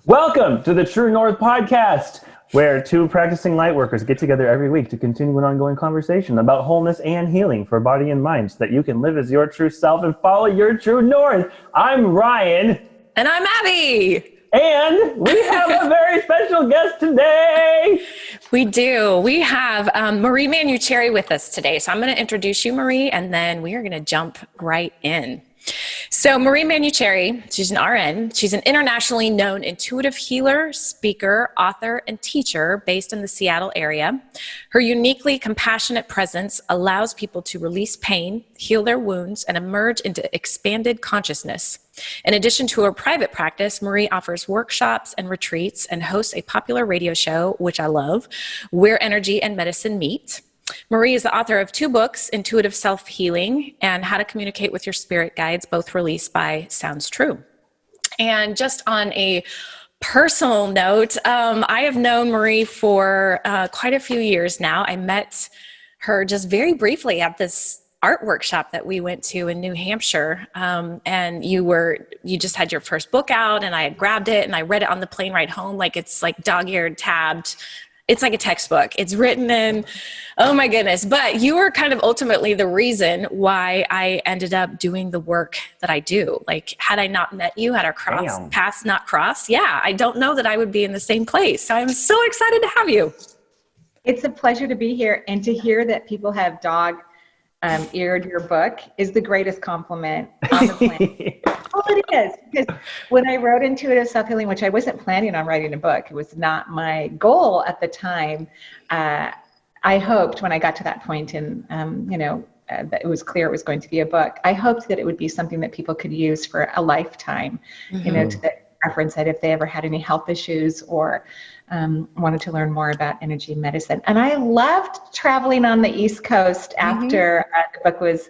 Welcome to the True North podcast, where two practicing light workers get together every week to continue an ongoing conversation about wholeness and healing for body and mind so that you can live as your true self and follow your true north. I'm Ryan. And I'm Abby. And we have a very special guest today. We do. We have Marie Manuchehri with us today. So I'm going to introduce you, Marie, and then we are going to jump right in. So Marie Manuchehri, she's an RN. She's an internationally known intuitive healer, speaker, author, and teacher based in the Seattle area. Her uniquely compassionate presence allows people to release pain, heal their wounds, and emerge into expanded consciousness. In addition to her private practice, Marie offers workshops and retreats and hosts a popular radio show, which I love, Where Energy and Medicine Meet. Marie is the author of 2 books, Intuitive Self-Healing and How to Communicate with Your Spirit Guides, both released by Sounds True. And just on a personal note, I have known Marie for quite a few years now. I met her just very briefly at this art workshop that we went to in New Hampshire. And you just had your first book out, and I had grabbed it and I read it on the plane ride home. Like, it's like dog-eared, tabbed. It's like a textbook. It's written in, oh my goodness. But you were kind of ultimately the reason why I ended up doing the work that I do. Like, had I not met you, had our paths not crossed, I don't know that I would be in the same place. So I'm so excited to have you. It's a pleasure to be here, and to hear that people have dog-eared your book is the greatest compliment on the planet. Well, it is, because when I wrote Intuitive Self-Healing, which I wasn't planning on writing a book, it was not my goal at the time. I hoped when I got to that point and, that it was clear it was going to be a book, I hoped that it would be something that people could use for a lifetime, to reference it if they ever had any health issues or wanted to learn more about energy medicine. And I loved traveling on the East Coast after the book was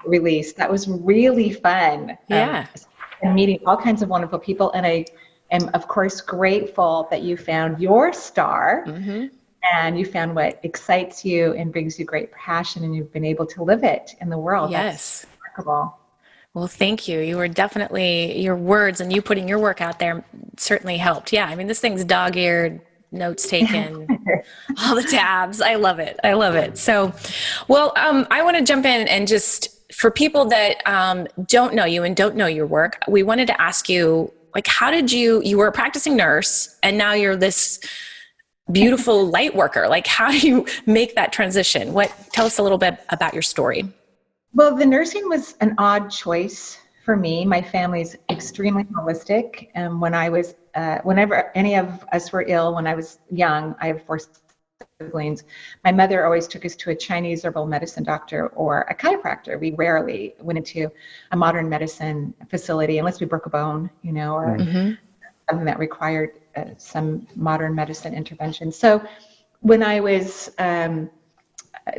released. That was really fun. And meeting all kinds of wonderful people. And I am, of course, grateful that you found your star and you found what excites you and brings you great passion, and you've been able to live it in the world. Yes. That's remarkable. Well, thank you. You were definitely, your words and you putting your work out there certainly helped. Yeah, I mean, this thing's dog-eared, notes taken, all the tabs. I love it. I love it. So, well, I want to jump in and just, for people that don't know you and don't know your work, we wanted to ask you, like, how did you were a practicing nurse and now you're this beautiful light worker. Like, how do you make that transition? Tell us a little bit about your story. Well, the nursing was an odd choice for me. My family's extremely holistic. And when I was, whenever any of us were ill when I was young, I have 4 siblings, my mother always took us to a Chinese herbal medicine doctor or a chiropractor. We rarely went into a modern medicine facility unless we broke a bone, or something that required some modern medicine intervention. So when I was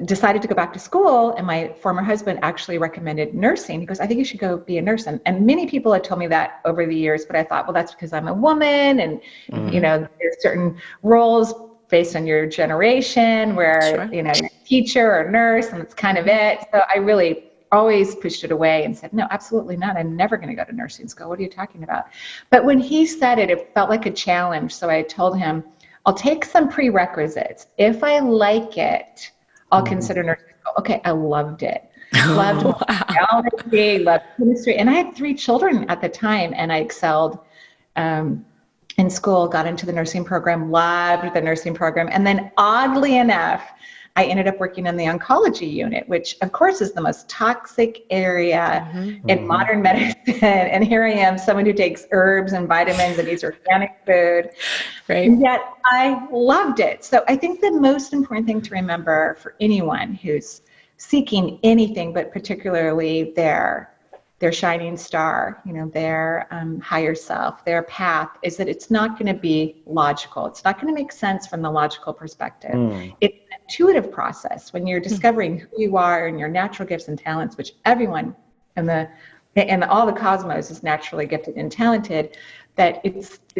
decided to go back to school, and my former husband actually recommended nursing. He goes, I think you should go be a nurse. And many people had told me that over the years, but I thought, well, that's because I'm a woman, and there's certain roles based on your generation where, you're a teacher or nurse, and that's kind of it. So I really always pushed it away and said, no, absolutely not. I'm never going to go to nursing school. What are you talking about? But when he said it, it felt like a challenge. So I told him, I'll take some prerequisites. If I like it, I'll consider nursing school. Okay, I loved it. Loved biology, loved chemistry. And I had 3 children at the time, and I excelled in school, got into the nursing program, loved the nursing program. And then oddly enough, I ended up working in the oncology unit, which of course is the most toxic area in modern medicine. And here I am, someone who takes herbs and vitamins and eats organic food. Right. And yet I loved it. So I think the most important thing to remember for anyone who's seeking anything, but particularly their shining star, their higher self, their path, is that it's not going to be logical. It's not going to make sense from the logical perspective. It's an intuitive process when you're discovering who you are and your natural gifts and talents, which everyone in all the cosmos is naturally gifted and talented, that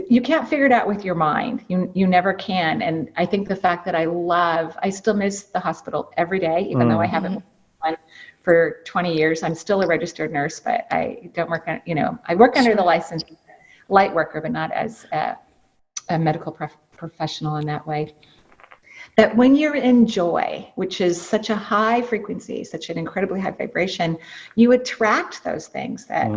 you can't figure it out with your mind. You never can. And I think the fact that I still miss the hospital every day, even though I haven't one for 20 years. I'm still a registered nurse, but I don't work on, I work under the light worker, but not as a medical professional in that way. That when you're in joy, which is such a high frequency, such an incredibly high vibration, you attract those things that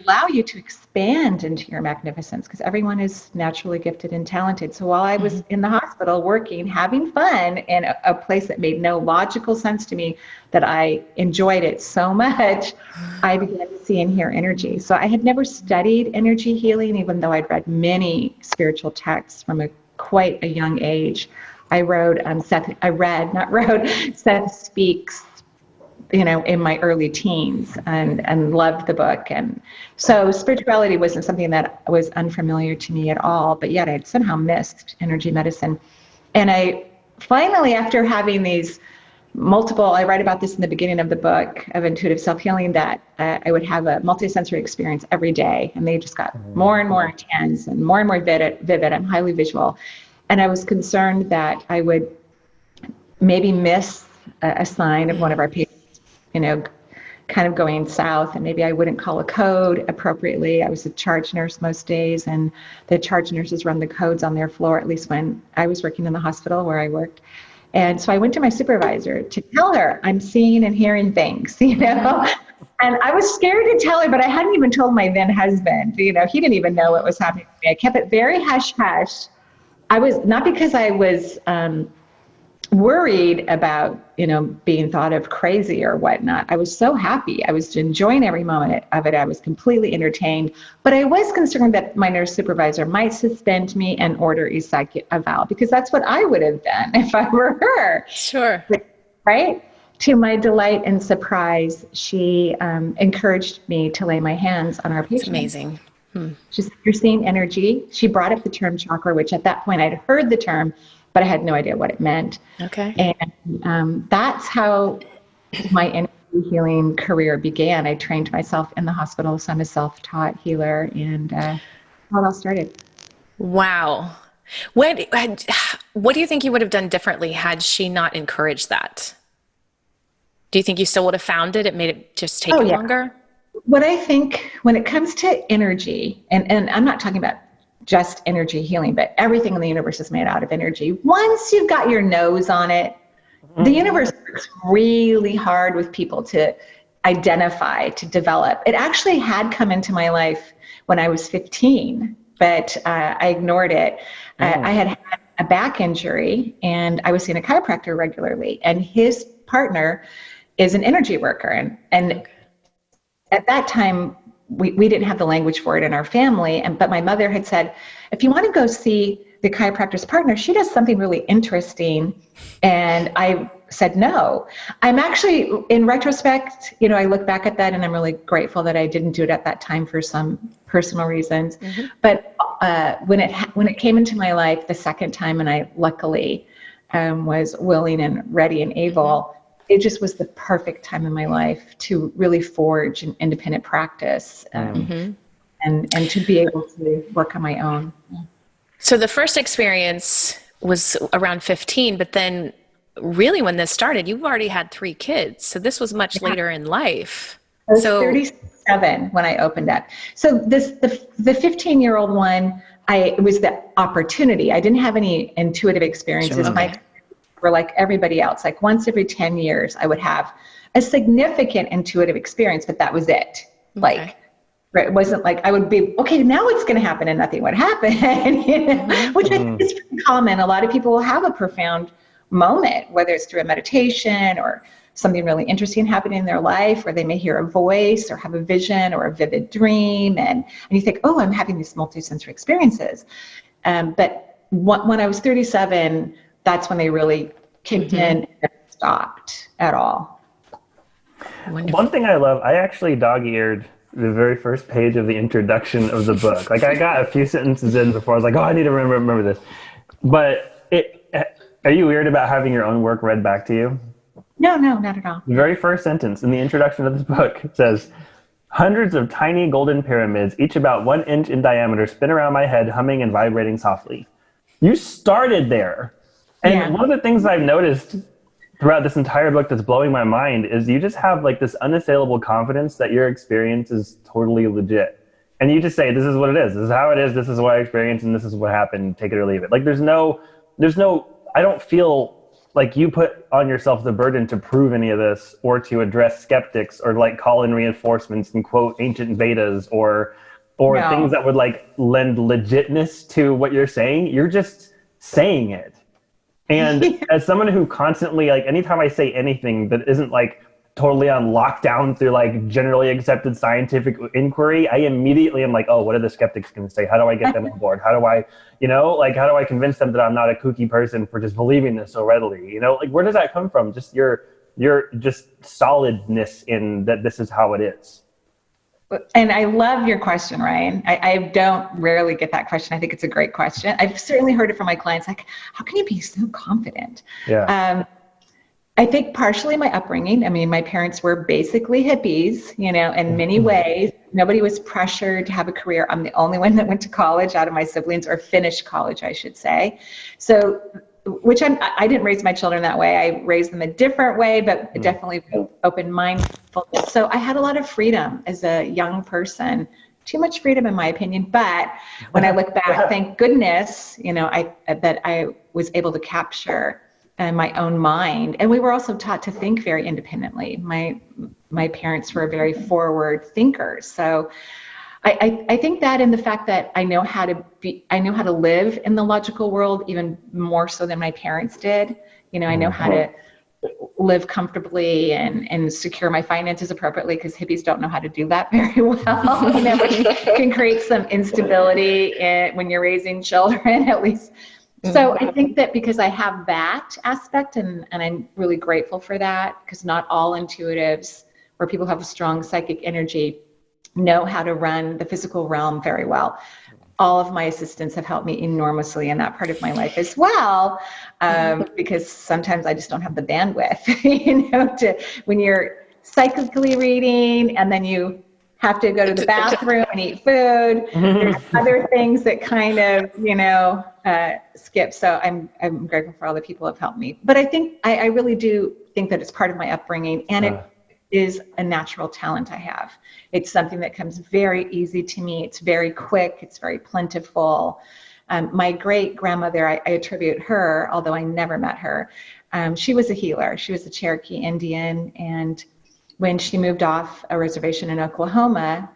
allow you to expand into your magnificence, because everyone is naturally gifted and talented. So while I was in the hospital working, having fun in a place that made no logical sense to me, that I enjoyed it so much, I began to see and hear energy. So I had never studied energy healing, even though I'd read many spiritual texts from quite a young age. I read, Seth Speaks, in my early teens, and loved the book. And so spirituality wasn't something that was unfamiliar to me at all, but yet I'd somehow missed energy medicine. And I finally, after having these I write about this in the beginning of the book of intuitive self-healing, that I would have a multisensory experience every day, and they just got more and more intense and more vivid. I'm highly visual. And I was concerned that I would maybe miss a sign of one of our patients, kind of going south, and maybe I wouldn't call a code appropriately. I was a charge nurse most days, and the charge nurses run the codes on their floor, at least when I was working in the hospital where I worked. And so I went to my supervisor to tell her I'm seeing and hearing things, And I was scared to tell her, but I hadn't even told my then husband. He didn't even know what was happening to me. I kept it very hush-hush. I was, not because I was worried about, being thought of crazy or whatnot. I was so happy. I was enjoying every moment of it. I was completely entertained, but I was concerned that my nurse supervisor might suspend me and order a psych eval, because that's what I would have done if I were her. Sure. Right? To my delight and surprise, she encouraged me to lay my hands on our patient. It's amazing. She said, "You're seeing energy." She brought up the term chakra, which at that point I'd heard the term, but I had no idea what it meant. Okay. And that's how my energy healing career began. I trained myself in the hospital, so I'm a self-taught healer, and how it all started. Wow. What do you think you would have done differently had she not encouraged that? Do you think you still would have found it? It made it just take longer? What I think when it comes to energy, and I'm not talking about just energy healing, but everything in the universe is made out of energy. Once you've got your nose on it, the universe works really hard with people to identify, to develop. It actually had come into my life when I was 15, but I ignored it. I had a back injury, and I was seeing a chiropractor regularly, and his partner is an energy worker. And at that time, we didn't have the language for it in our family. But my mother had said, if you want to go see the chiropractor's partner, she does something really interesting. And I said, no. I'm actually, in retrospect, I look back at that and I'm really grateful that I didn't do it at that time for some personal reasons. But when it came into my life the second time, and I luckily was willing and ready and able, it just was the perfect time in my life to really forge an independent practice and to be able to work on my own. So the first experience was around 15, but then really when this started, you've already had 3 kids. So this was much later in life. I was 37 when I opened up. So the 15-year-old one, it was the opportunity. I didn't have any intuitive experiences. My were like everybody else. Like once every 10 years, I would have a significant intuitive experience, but that was it. Like, it wasn't like I would be, okay, now what's going to happen, and nothing would happen, which I think is pretty common. A lot of people will have a profound moment, whether it's through a meditation or something really interesting happening in their life, or they may hear a voice or have a vision or a vivid dream. And you think, oh, I'm having these multisensory experiences. But when I was 37, that's when they really kicked in and stopped at all. Wonderful. One thing I love, I actually dog-eared the very first page of the introduction of the book. Like I got a few sentences in before I was like, oh, I need to remember this. But are you weird about having your own work read back to you? No, not at all. The very first sentence in the introduction of this book says, hundreds of tiny golden pyramids, each about 1 inch in diameter, spin around my head, humming and vibrating softly. You started there. And one of the things I've noticed throughout this entire book that's blowing my mind is you just have like this unassailable confidence that your experience is totally legit. And you just say, this is what it is. This is how it is. This is what I experienced, and this is what happened. Take it or leave it. Like there's no, I don't feel like you put on yourself the burden to prove any of this or to address skeptics or like call in reinforcements and quote ancient Vedas or No. things that would like lend legitness to what you're saying. You're just saying it. And as someone who constantly, like anytime I say anything that isn't like totally on lockdown through like generally accepted scientific inquiry, I immediately am like, oh, what are the skeptics going to say? How do I get them on board? How do I, like, how do I convince them that I'm not a kooky person for just believing this so readily? Like, where does that come from? Just your just solidness in that this is how it is. And I love your question, Ryan. I don't rarely get that question. I think it's a great question. I've certainly heard it from my clients, like, how can you be so confident? Yeah. I think partially my upbringing. I mean, my parents were basically hippies, in many ways. Nobody was pressured to have a career. I'm the only one that went to college out of my siblings, or finished college, I should say. So, which I didn't raise my children that way. I raised them a different way, but definitely open mindfulness. So I had a lot of freedom as a young person. Too much freedom, in my opinion. But when I look back, thank goodness, that I was able to capture my own mind. And we were also taught to think very independently. My parents were very forward thinkers. So I think that, in the fact that I know how to live in the logical world even more so than my parents did. I know how to live comfortably and secure my finances appropriately, because hippies don't know how to do that very well. Which can create some instability when you're raising children, at least. So I think that because I have that aspect, and I'm really grateful for that, because not all intuitives or people who have a strong psychic energy know how to run the physical realm very well. All of my assistants have helped me enormously in that part of my life as well, because sometimes I just don't have the bandwidth, when you're psychically reading and then you have to go to the bathroom and eat food. There's other things that kind of, skip. So I'm grateful for all the people who have helped me. But I think I really do think that it's part of my upbringing, and it is a natural talent I have. It's something that comes very easy to me. It's very quick. It's very plentiful. My great grandmother, I attribute her, although I never met her. She was a healer. She was a Cherokee Indian, and when she moved off a reservation in Oklahoma,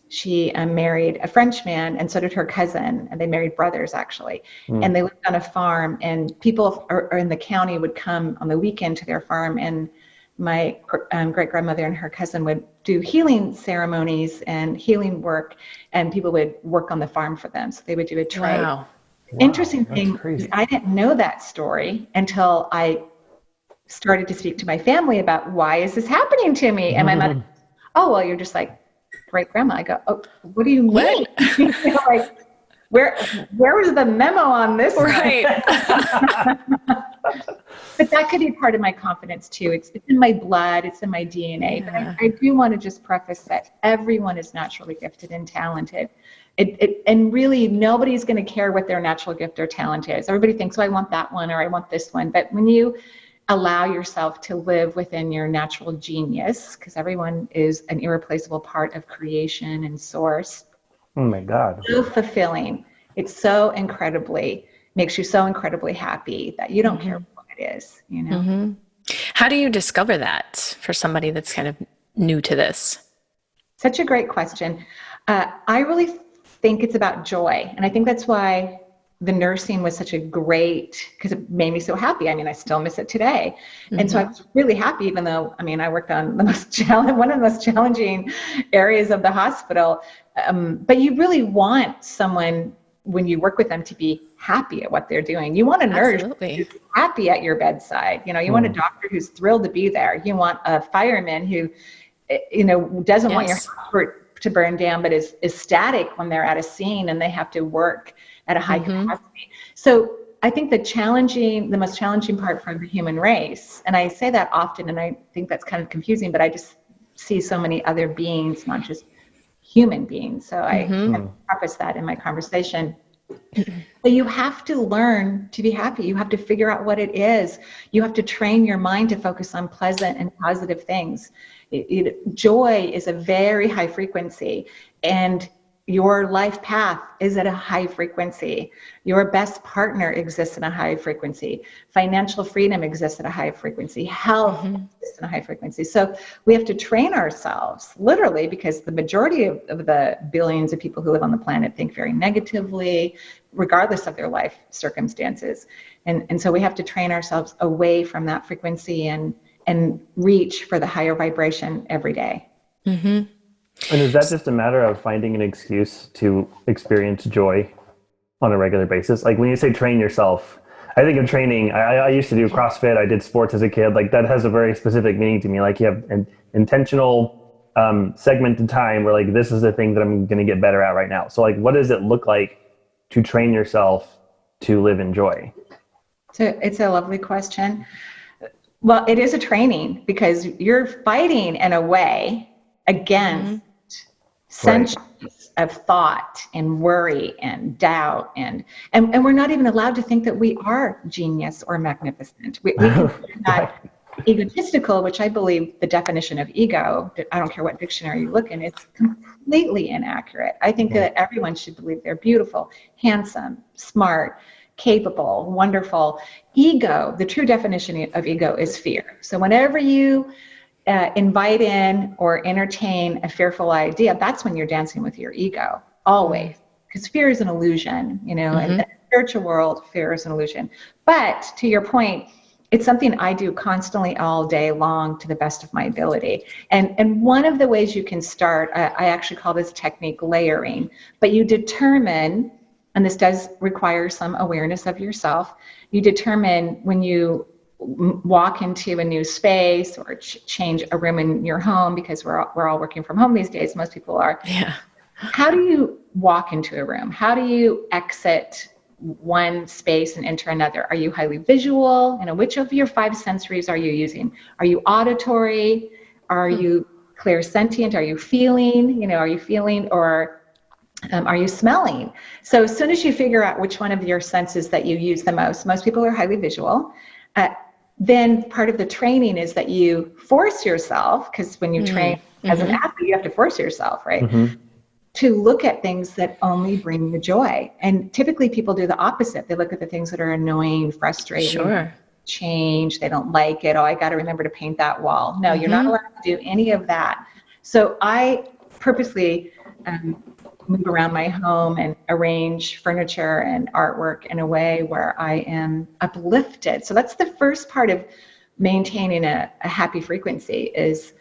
she married a Frenchman, and so did her cousin, and they married brothers, actually. And they lived on a farm, and people in the county would come on the weekend to their farm, and my great-grandmother and her cousin would do healing ceremonies and healing work, and people would work on the farm for them. So they would do a trade. Wow. Interesting thing, I didn't know that story until I started to speak to my family about, why is this happening to me? And my mother, oh, well, you're just like great grandma. I go, oh, what do you mean? Like, where was the memo on this? Right. But that could be part of my confidence too. It's in my blood, it's in my DNA. But I do want to just preface that everyone is naturally gifted and talented. And really, nobody's going to care what their natural gift or talent is. Everybody thinks, oh, I want that one, or I want this one. But when you allow yourself to live within your natural genius, because everyone is an irreplaceable part of creation and source. Oh my God. So fulfilling. It's so makes you so incredibly happy that you don't care what it is, How do you discover that for somebody that's kind of new to this? Such a great question. I really think it's about joy. And I think that's why the nursing was such a great, because it made me so happy. I mean, I still miss it today. And so I was really happy, even though, I worked on one of the most challenging areas of the hospital. But you really want someone, when you work with them, to be happy at what they're doing. You want a nurse who's happy at your bedside. You want a doctor who's thrilled to be there. You want a fireman who, doesn't want your house to burn down, but is ecstatic when they're at a scene and they have to work at a high capacity. So I think the most challenging part for the human race, and I say that often, and I think that's kind of confusing, but I just see so many other beings, not just human beings. So I preface that in my conversation. But you have to learn to be happy. You have to figure out what it is. You have to train your mind to focus on pleasant and positive things. Joy is a very high frequency, and your life path is at a high frequency. Your best partner exists in a high frequency. Financial freedom exists at a high frequency. Health exists in a high frequency. So we have to train ourselves, literally, because the majority of the billions of people who live on the planet think very negatively, regardless of their life circumstances. And so we have to train ourselves away from that frequency and reach for the higher vibration every day. Mm-hmm. And is that just a matter of finding an excuse to experience joy on a regular basis? Like when you say train yourself, I think of training. I used to do CrossFit. I did sports as a kid. Like that has a very specific meaning to me. Like you have an intentional segmented time where like, this is the thing that I'm going to get better at right now. So like, what does it look like to train yourself to live in joy? So it's a lovely question. Well, it is a training because you're fighting in a way against centuries of thought and worry and doubt and we're not even allowed to think that we are genius or magnificent. We consider that egotistical, which I believe the definition of ego, I don't care what dictionary you look in, it's completely inaccurate. I think that everyone should believe they're beautiful, handsome, smart, capable, wonderful. Ego, the true definition of ego is fear. So whenever you invite in or entertain a fearful idea, that's when you're dancing with your ego, always. Because fear is an illusion, you know, in the spiritual world, fear is an illusion. But to your point, it's something I do constantly all day long to the best of my ability. And one of the ways you can start, I actually call this technique layering, but you determine, and this does require some awareness of yourself, you determine when you walk into a new space or change a room in your home, because we're all working from home these days, most people are. Yeah. How do you walk into a room? How do you exit one space and enter another? Are you highly visual? You know, which of your five sensories are you using? Are you auditory? Are you clairsentient? Are you feeling? You know, are you feeling or are you smelling? So as soon as you figure out which one of your senses that you use the most people are highly visual. Then part of the training is that you force yourself, because when you train as an athlete, you have to force yourself, right? To look at things that only bring you joy. And typically people do the opposite. They look at the things that are annoying, frustrating, change, they don't like it. Oh, I got to remember to paint that wall. No, you're not allowed to do any of that. So I purposely move around my home and arrange furniture and artwork in a way where I am uplifted. So that's the first part of maintaining a happy frequency is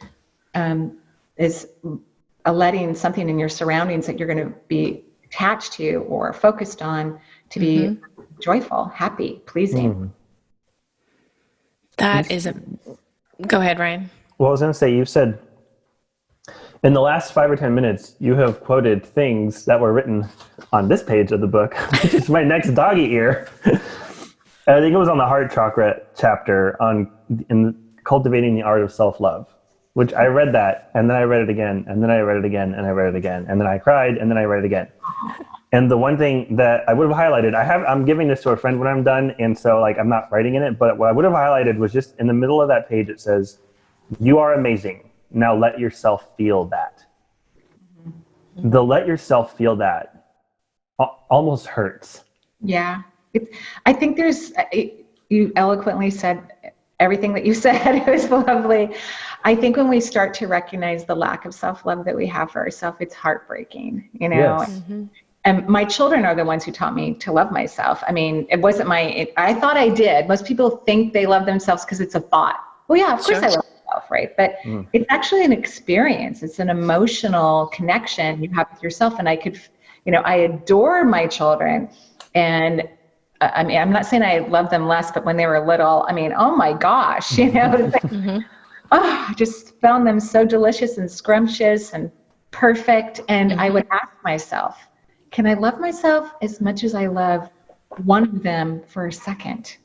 letting something in your surroundings that you're going to be attached to or focused on to be joyful, happy, pleasing. That is go ahead, Ryan. Well, I was going to say, you said in the last 5 or 10 minutes, you have quoted things that were written on this page of the book, which is my next doggy ear. I think it was on the heart chakra chapter in cultivating the art of self-love, which I read that, and then I read it again, and then I read it again, and I read it again, and then I cried, and then I read it again. And the one thing that I would have highlighted, I'm giving this to a friend when I'm done, and so like I'm not writing in it, but what I would have highlighted was just in the middle of that page, it says, "You are amazing. Now let yourself feel that." The let yourself feel that almost hurts. Yeah. I think you eloquently said everything that you said. It was lovely. I think when we start to recognize the lack of self-love that we have for ourselves, it's heartbreaking, you know? Yes. And my children are the ones who taught me to love myself. I mean, it wasn't I thought I did. Most people think they love themselves because it's a thought. Well, yeah, of course I love myself, right? But it's actually an experience. It's an emotional connection you have with yourself. And I adore my children. And I mean, I'm not saying I love them less, but when they were little, I mean, oh my gosh, you know, I just found them so delicious and scrumptious and perfect. And I would ask myself, can I love myself as much as I love one of them for a second?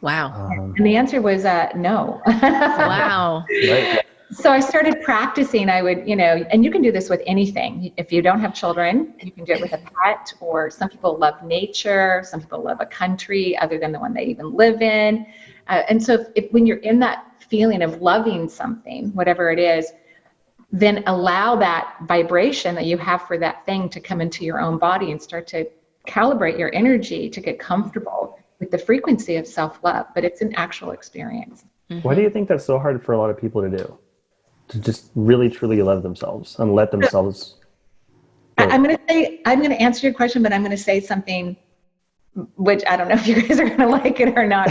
Wow. And the answer was no. Wow. Right. So I started practicing. I would, and you can do this with anything. If you don't have children, you can do it with a pet, or some people love nature. Some people love a country other than the one they even live in. And so when you're in that feeling of loving something, whatever it is, then allow that vibration that you have for that thing to come into your own body and start to calibrate your energy to get comfortable with the frequency of self-love. But it's an actual experience. Why do you think that's so hard for a lot of people to do? To just really, truly love themselves and let themselves go? I'm going to answer your question, but I'm going to say something which I don't know if you guys are going to like it or not.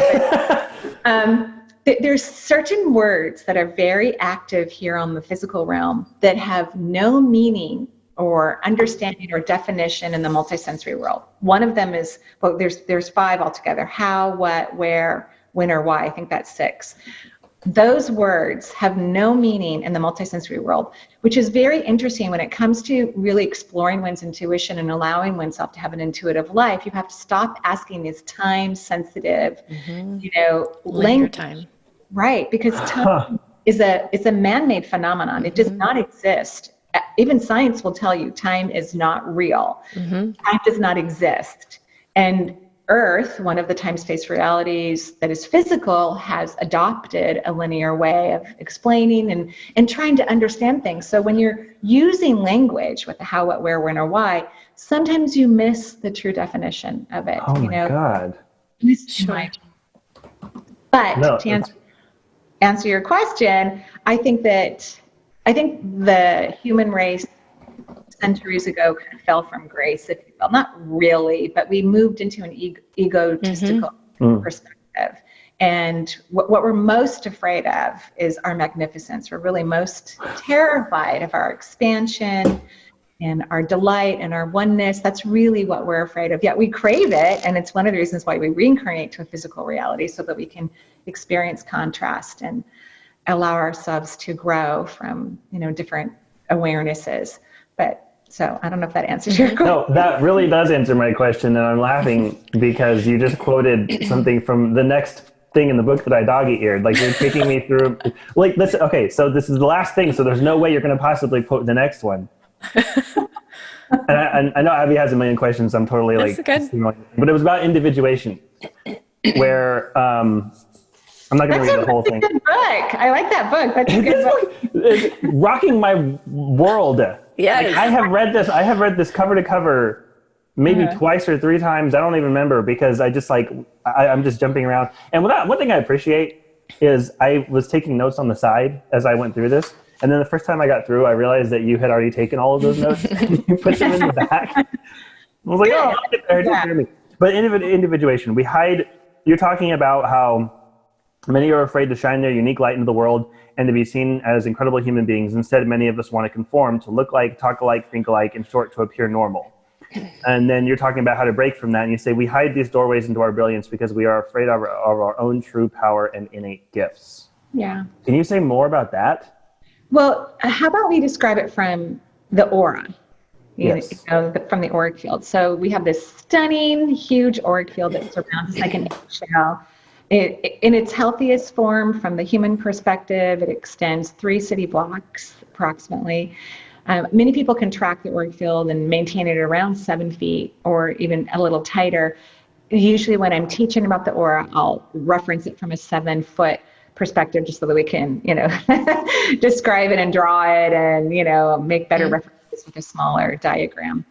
But, there's certain words that are very active here on the physical realm that have no meaning or understanding or definition in the multisensory world. One of them is, well, there's 5 altogether: how, what, where, when, or why. I think that's 6. Those words have no meaning in the multisensory world, which is very interesting when it comes to really exploring one's intuition and allowing oneself to have an intuitive life. You have to stop asking these time-sensitive, language. Time. Right, because time is a man-made phenomenon. It does not exist. Even science will tell you time is not real. Time does not exist. And Earth, one of the time-space realities that is physical, has adopted a linear way of explaining and trying to understand things. So when you're using language with the how, what, where, when, or why, sometimes you miss the true definition of it. Oh my God. Sure. But to answer your question, I think the human race centuries ago kind of fell from grace, if you will. Not really, but we moved into an egotistical perspective. And what we're most afraid of is our magnificence. We're really most terrified of our expansion and our delight and our oneness. That's really what we're afraid of. Yet we crave it, and it's one of the reasons why we reincarnate to a physical reality, so that we can experience contrast and allow ourselves to grow from different awarenesses. But so I don't know if that answers your question. No, that really does answer my question, and I'm laughing because you just quoted something from the next thing in the book that I dog-eared. Like, you're taking me through, like, listen, okay, so this is the last thing, so there's no way you're going to possibly quote the next one. And I know Abby has a million questions. I'm totally but it was about individuation, where I'm not going to read the whole thing. That's a good book. I like that book. That's a good book. It's rocking my world. Yes. Like, I have read this cover to cover maybe twice or 3 times. I don't even remember, because I just I'm just jumping around. And one thing I appreciate is I was taking notes on the side as I went through this. And then the first time I got through, I realized that you had already taken all of those notes and you put them in the back. I was like, oh, I'll get there. Just hear me. But individuation, you're talking about how many are afraid to shine their unique light into the world and to be seen as incredible human beings. Instead, many of us want to conform, to look like, talk alike, think alike, in short, to appear normal. And then you're talking about how to break from that. And you say, we hide these doorways into our brilliance because we are afraid of our own true power and innate gifts. Yeah. Can you say more about that? Well, how about we describe it from the aura? Yes. From the auric field. So we have this stunning, huge auric field that surrounds us like an eggshell. In its healthiest form, from the human perspective, it extends 3 city blocks approximately. Many people can track the auric field and maintain it around 7 feet or even a little tighter. Usually when I'm teaching about the aura, I'll reference it from a 7-foot perspective, just so that we can, describe it and draw it and, make better references with a smaller diagram.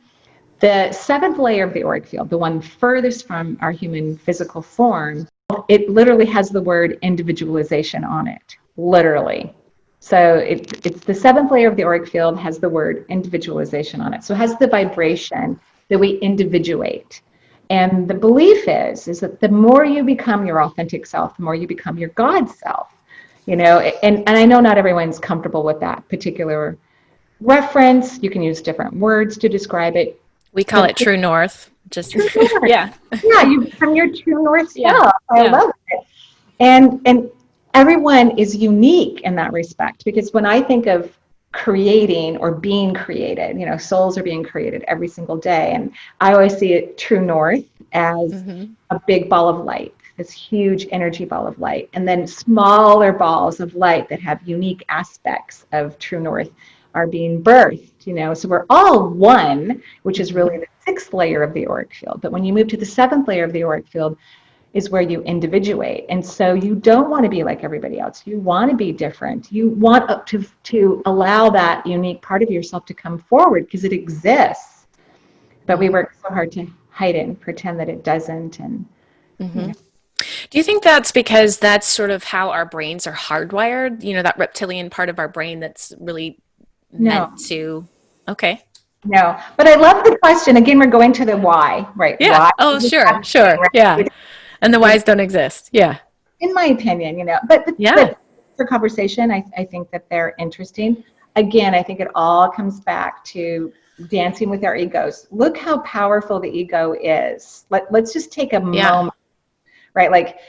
The 7th layer of the auric field, the one furthest from our human physical form, it literally has the word individualization on it, literally. So it's the 7th layer of the auric field has the word individualization on it. So it has the vibration that we individuate. And the belief is that the more you become your authentic self, the more you become your God self, and I know not everyone's comfortable with that particular reference. You can use different words to describe it. We call it true north. Just yeah, you become your true north self. I love it. And everyone is unique in that respect, because when I think of creating or being created, souls are being created every single day, and I always see it true north as a big ball of light, this huge energy ball of light, and then smaller balls of light that have unique aspects of true north are being birthed, so we're all one, which is really the 6th layer of the auric field. But when you move to the 7th layer of the auric field, is where you individuate. And so you don't want to be like everybody else. You want to be different. You want to allow that unique part of yourself to come forward because it exists. But we work so hard to hide it and pretend that it doesn't. And Do you think that's because that's sort of how our brains are hardwired? You know, that reptilian part of our brain that's really meant to, okay. No, but I love the question. Again, we're going to the why, right? Yeah. Why Oh, sure. Yeah. And the whys don't exist. Yeah. In my opinion, but for conversation, I think that they're interesting. Again, I think it all comes back to dancing with our egos. Look how powerful the ego is. Let's just take a moment, right? Like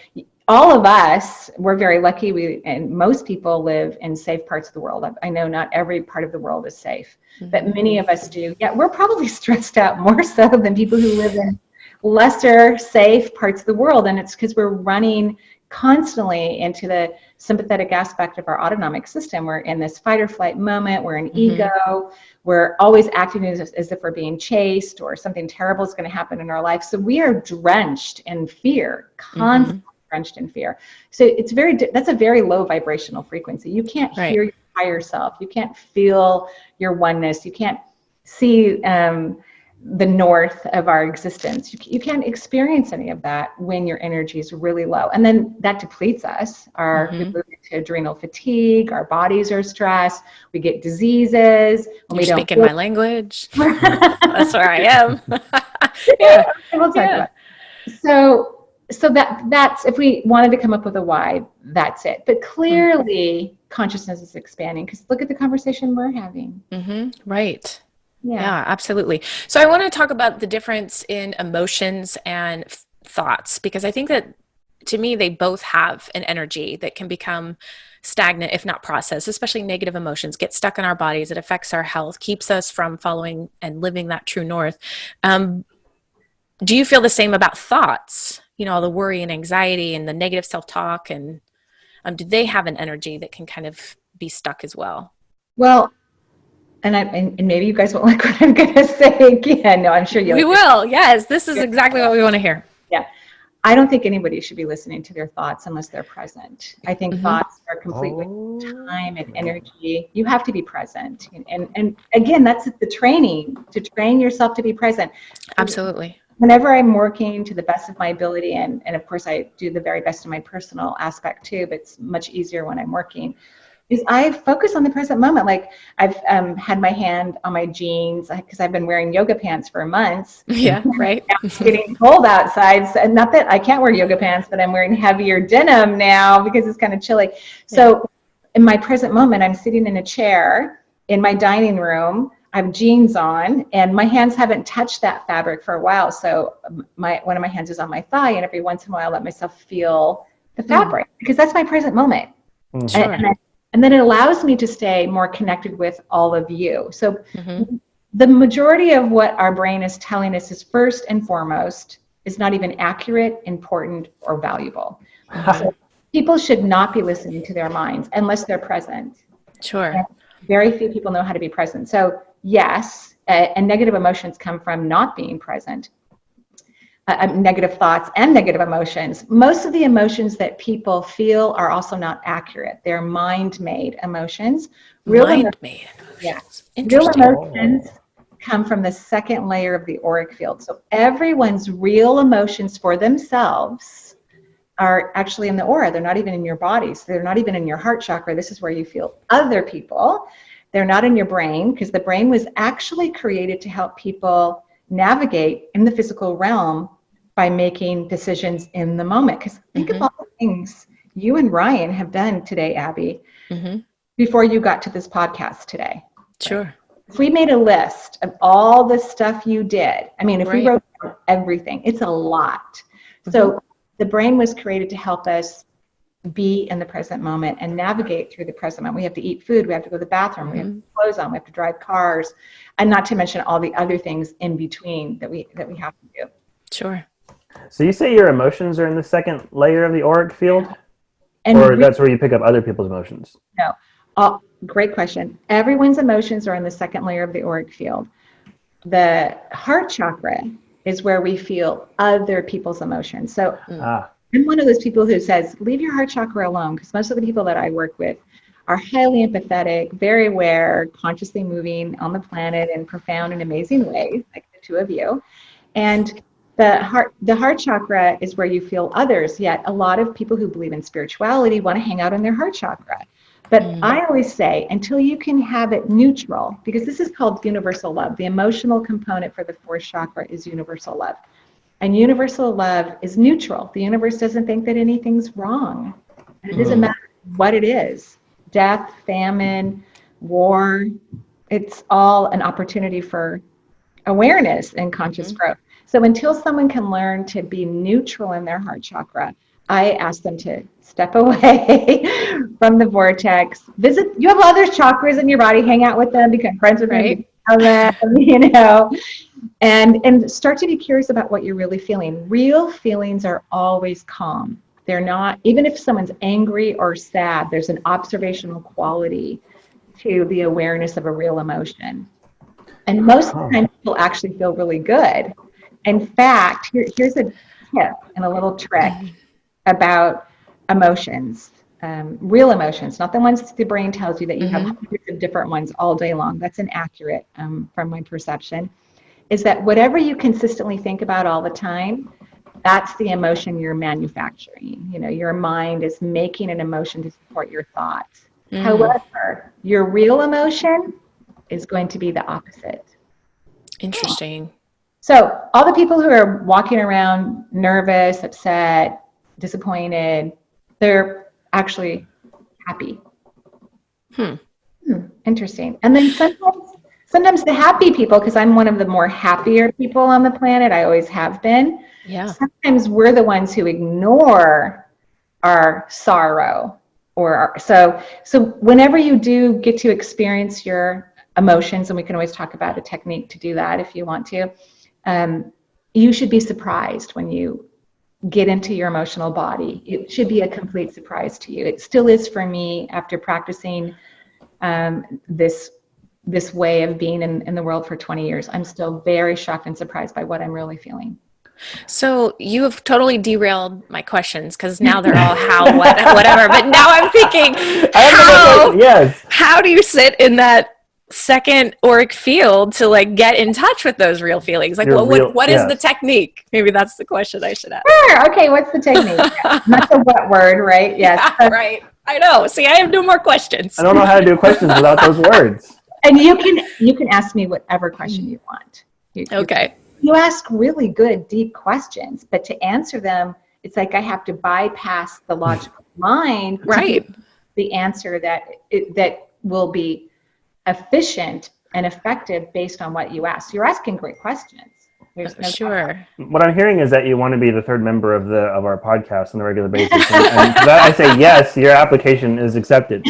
all of us, we're very lucky. And most people live in safe parts of the world. I know not every part of the world is safe, but many of us do. Yeah, we're probably stressed out more so than people who live in lesser safe parts of the world. And it's because we're running constantly into the sympathetic aspect of our autonomic system. We're in this fight or flight moment. We're in ego. We're always acting as if we're being chased or something terrible is going to happen in our life. So we are drenched in fear, constantly drenched in fear. So that's a very low vibrational frequency. You can't hear your higher self. You can't feel your oneness. You can't see the north of our existence. You can't experience any of that when your energy is really low. And then that depletes us. We move into adrenal fatigue, our bodies are stressed, we get diseases. You're speaking my language. That's where I am. Yeah. We'll talk about it. So that's, if we wanted to come up with a why, that's it. But clearly consciousness is expanding because look at the conversation we're having. Right. Yeah, absolutely. So I want to talk about the difference in emotions and thoughts, because I think that to me, they both have an energy that can become stagnant, if not processed, especially negative emotions get stuck in our bodies. It affects our health, keeps us from following and living that true north. Do you feel the same about thoughts? You know, all the worry and anxiety and the negative self-talk, and do they have an energy that can kind of be stuck as well? Well, and maybe you guys won't like what I'm going to say again. No, I'm sure you'll. We will. Yes, this is exactly what we want to hear. Yeah. I don't think anybody should be listening to their thoughts unless they're present. I think thoughts are completely time and energy. You have to be present. And again, that's the training, to train yourself to be present. Absolutely. Whenever I'm working to the best of my ability, and of course I do the very best in my personal aspect too, but it's much easier when I'm working, is I focus on the present moment. Like I've had my hand on my jeans because I've been wearing yoga pants for months. Yeah, right. It's getting cold outside. So, and not that I can't wear yoga pants, but I'm wearing heavier denim now because it's kind of chilly. So in my present moment, I'm sitting in a chair in my dining room. I have jeans on and my hands haven't touched that fabric for a while. So one of my hands is on my thigh, and every once in a while I let myself feel the fabric because that's my present moment. Sure. And then it allows me to stay more connected with all of you. So the majority of what our brain is telling us is first and foremost is not even accurate, important, or valuable. So people should not be listening to their minds unless they're present. Sure. And very few people know how to be present. So yes, and negative emotions come from not being present. Negative thoughts and negative emotions. Most of the emotions that people feel are also not accurate. They're mind-made emotions. Mind-made. Yeah. Real emotions come from the second layer of the auric field. So everyone's real emotions for themselves are actually in the aura. They're not even in your body. So they're not even in your heart chakra. This is where you feel other people. They're not in your brain because the brain was actually created to help people navigate in the physical realm by making decisions in the moment. Because think of all the things you and Ryan have done today, Abby, before you got to this podcast today. Sure. Right? If we made a list of all the stuff you did, I mean, if we wrote down everything, it's a lot. So the brain was created to help us be in the present moment and navigate through the present moment. We have to eat food, we have to go to the bathroom, we have to put clothes on, we have to drive cars, and not to mention all the other things in between that we have to do. Sure. So you say your emotions are in the second layer of the auric field? And or that's where you pick up other people's emotions? No. Great question. Everyone's emotions are in the second layer of the auric field. The heart chakra is where we feel other people's emotions. So Ah. I'm one of those people who says, leave your heart chakra alone, because most of the people that I work with are highly empathetic, very aware, consciously moving on the planet in profound and amazing ways, like the two of you. And the heart chakra is where you feel others, yet a lot of people who believe in spirituality want to hang out in their heart chakra. But I always say, until you can have it neutral, because this is called universal love. The emotional component for the fourth chakra is universal love. And universal love is neutral. The universe doesn't think that anything's wrong. It doesn't matter what it is. Death, famine, war, it's all an opportunity for awareness and conscious growth. So until someone can learn to be neutral in their heart chakra, I ask them to step away from the vortex, visit, you have other chakras in your body, hang out with them, become friends with them, and start to be curious about what you're really feeling. Real feelings are always calm. They're not, even if someone's angry or sad, there's an observational quality to the awareness of a real emotion. And most of the time, people actually feel really good. In fact, here's a tip and a little trick about emotions, real emotions, not the ones the brain tells you that you have hundreds of different ones all day long. That's inaccurate from my perception, is that whatever you consistently think about all the time, that's the emotion you're manufacturing. You know, your mind is making an emotion to support your thoughts. However, your real emotion is going to be the opposite. Interesting. So all the people who are walking around nervous, upset, disappointed, they're actually happy. Interesting. And then sometimes the happy people, because I'm one of the more happier people on the planet, I always have been. Yeah. Sometimes we're the ones who ignore our sorrow so whenever you do get to experience your emotions, and we can always talk about a technique to do that if you want to, you should be surprised when you get into your emotional body. It should be a complete surprise to you. It still is for me after practicing this way of being in the world for 20 years. I'm still very shocked and surprised by what I'm really feeling. So you have totally derailed my questions, because now they're all how, what, whatever. But now I'm thinking, how do you sit in that second auric field to like get in touch with those real feelings? Like, what is the technique? Maybe that's the question I should ask. Sure. Okay. What's the technique? Not the what word, right? Yes. Yeah, right. I know. See, I have no more questions. I don't know how to do questions without those words. And you can ask me whatever question you want. Okay. You ask really good, deep questions, but to answer them, it's like I have to bypass the logical mind. Right. The answer that will be efficient and effective based on what you ask. You're asking great questions. There's no sure. What I'm hearing is that you want to be the third member of our podcast on a regular basis. and that I say, yes, your application is accepted.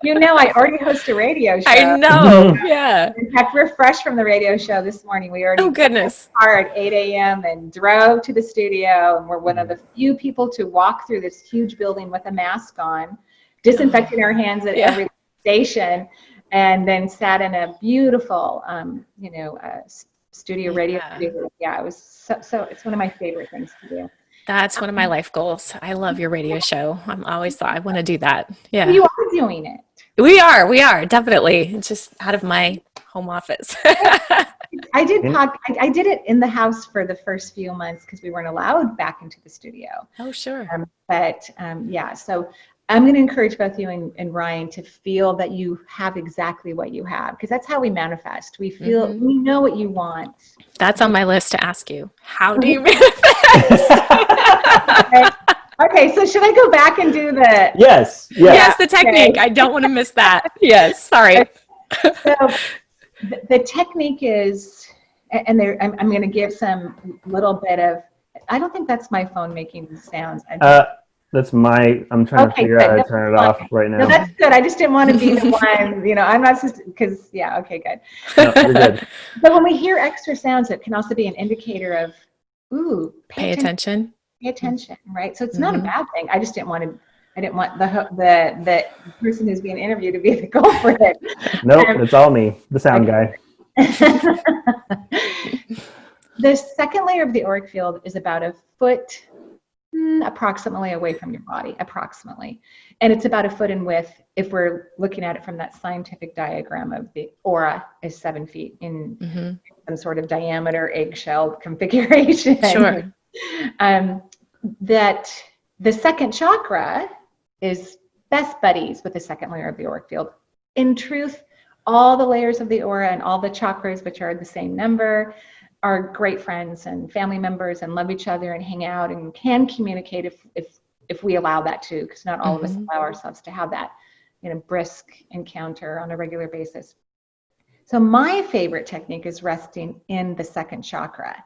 You know, I already host a radio show. I know. Yeah. In fact, we're fresh from the radio show this morning. We already goodness. car at 8 a.m. and drove to the studio. And we're one of the few people to walk through this huge building with a mask on, disinfecting our hands at every station, and then sat in a beautiful, studio radio studio. Yeah, it was so. It's one of my favorite things to do. That's one of my life goals. I love your radio show. I'm always thought I want to do that. Yeah. You are doing it. We are definitely. It's just out of my home office. I did it in the house for the first few months because we weren't allowed back into the studio. Oh, sure. So I'm going to encourage both you and Ryan to feel that you have exactly what you have, because that's how we manifest. We feel we know what you want. That's on my list to ask you. How do you manifest? Okay, so should I go back and do the... Yes, Okay. The technique. I don't want to miss that. Yes, sorry. So the technique is, and I'm going to give some little bit of, I don't think that's my phone making sounds. That's I'm trying to figure out how to turn it off right now. No, that's good. I just didn't want to be the one, I'm not just, because, okay, good. No, you're good. But when we hear extra sounds, it can also be an indicator of, pay attention. Pay attention, right? So it's not a bad thing. I just didn't want the person who's being interviewed to be the culprit. Nope, it's all me, the sound guy. The second layer of the auric field is about a foot approximately away from your body, approximately. And it's about a foot in width if we're looking at it from that scientific diagram of the aura is 7 feet in some sort of diameter eggshell configuration. Sure. That the second chakra is best buddies with the second layer of the auric field. In truth, all the layers of the aura and all the chakras, which are the same number, are great friends and family members and love each other and hang out and can communicate if we allow that to, because not all of us allow ourselves to have that, brisk encounter on a regular basis. So my favorite technique is resting in the second chakra.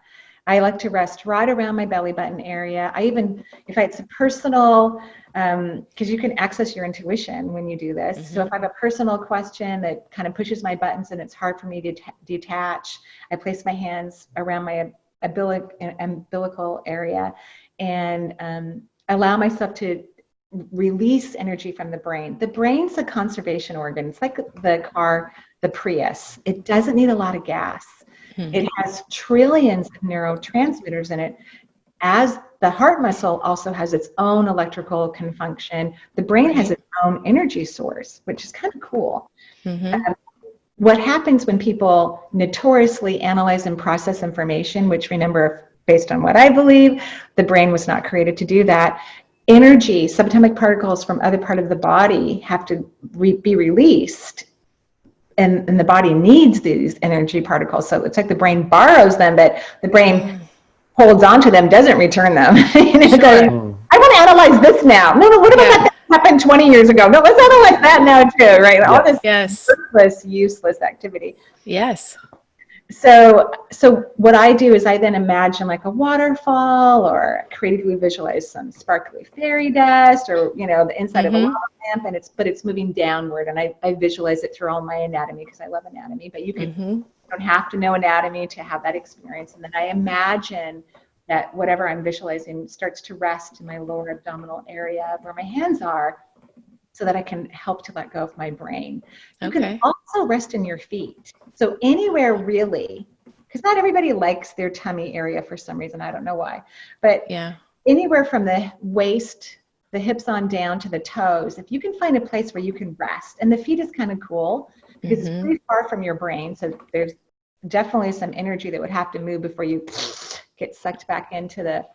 I like to rest right around my belly button area. I even, if it's a personal, because you can access your intuition when you do this. So if I have a personal question that kind of pushes my buttons and it's hard for me to detach, I place my hands around my umbilical area and allow myself to release energy from the brain. The brain's a conservation organ. It's like the car, the Prius. It doesn't need a lot of gas. It has trillions of neurotransmitters in it. As the heart muscle also has its own electrical function, the brain has its own energy source, which is kind of cool. What happens when people notoriously analyze and process information, which, remember, based on what I believe, the brain was not created to do that. Energy, subatomic particles from other part of the body have to be released. And the body needs these energy particles. So it's like the brain borrows them, but the brain holds on to them, doesn't return them. Going, I want to analyze this now. No, what about that happened 20 years ago? No, let's analyze that now too, right? All this worthless, useless activity. Yes. So what I do is I then imagine like a waterfall, or creatively visualize some sparkly fairy dust, or the inside of a lava lamp, and it's moving downward, and I visualize it through all my anatomy because I love anatomy. But you don't have to know anatomy to have that experience. And then I imagine that whatever I'm visualizing starts to rest in my lower abdominal area where my hands are, so that I can help to let go of my brain. You can also rest in your feet. So anywhere really, because not everybody likes their tummy area for some reason. I don't know why. But anywhere from the waist, the hips on down to the toes, if you can find a place where you can rest. And the feet is kind of cool because it's pretty far from your brain. So there's definitely some energy that would have to move before you get sucked back into the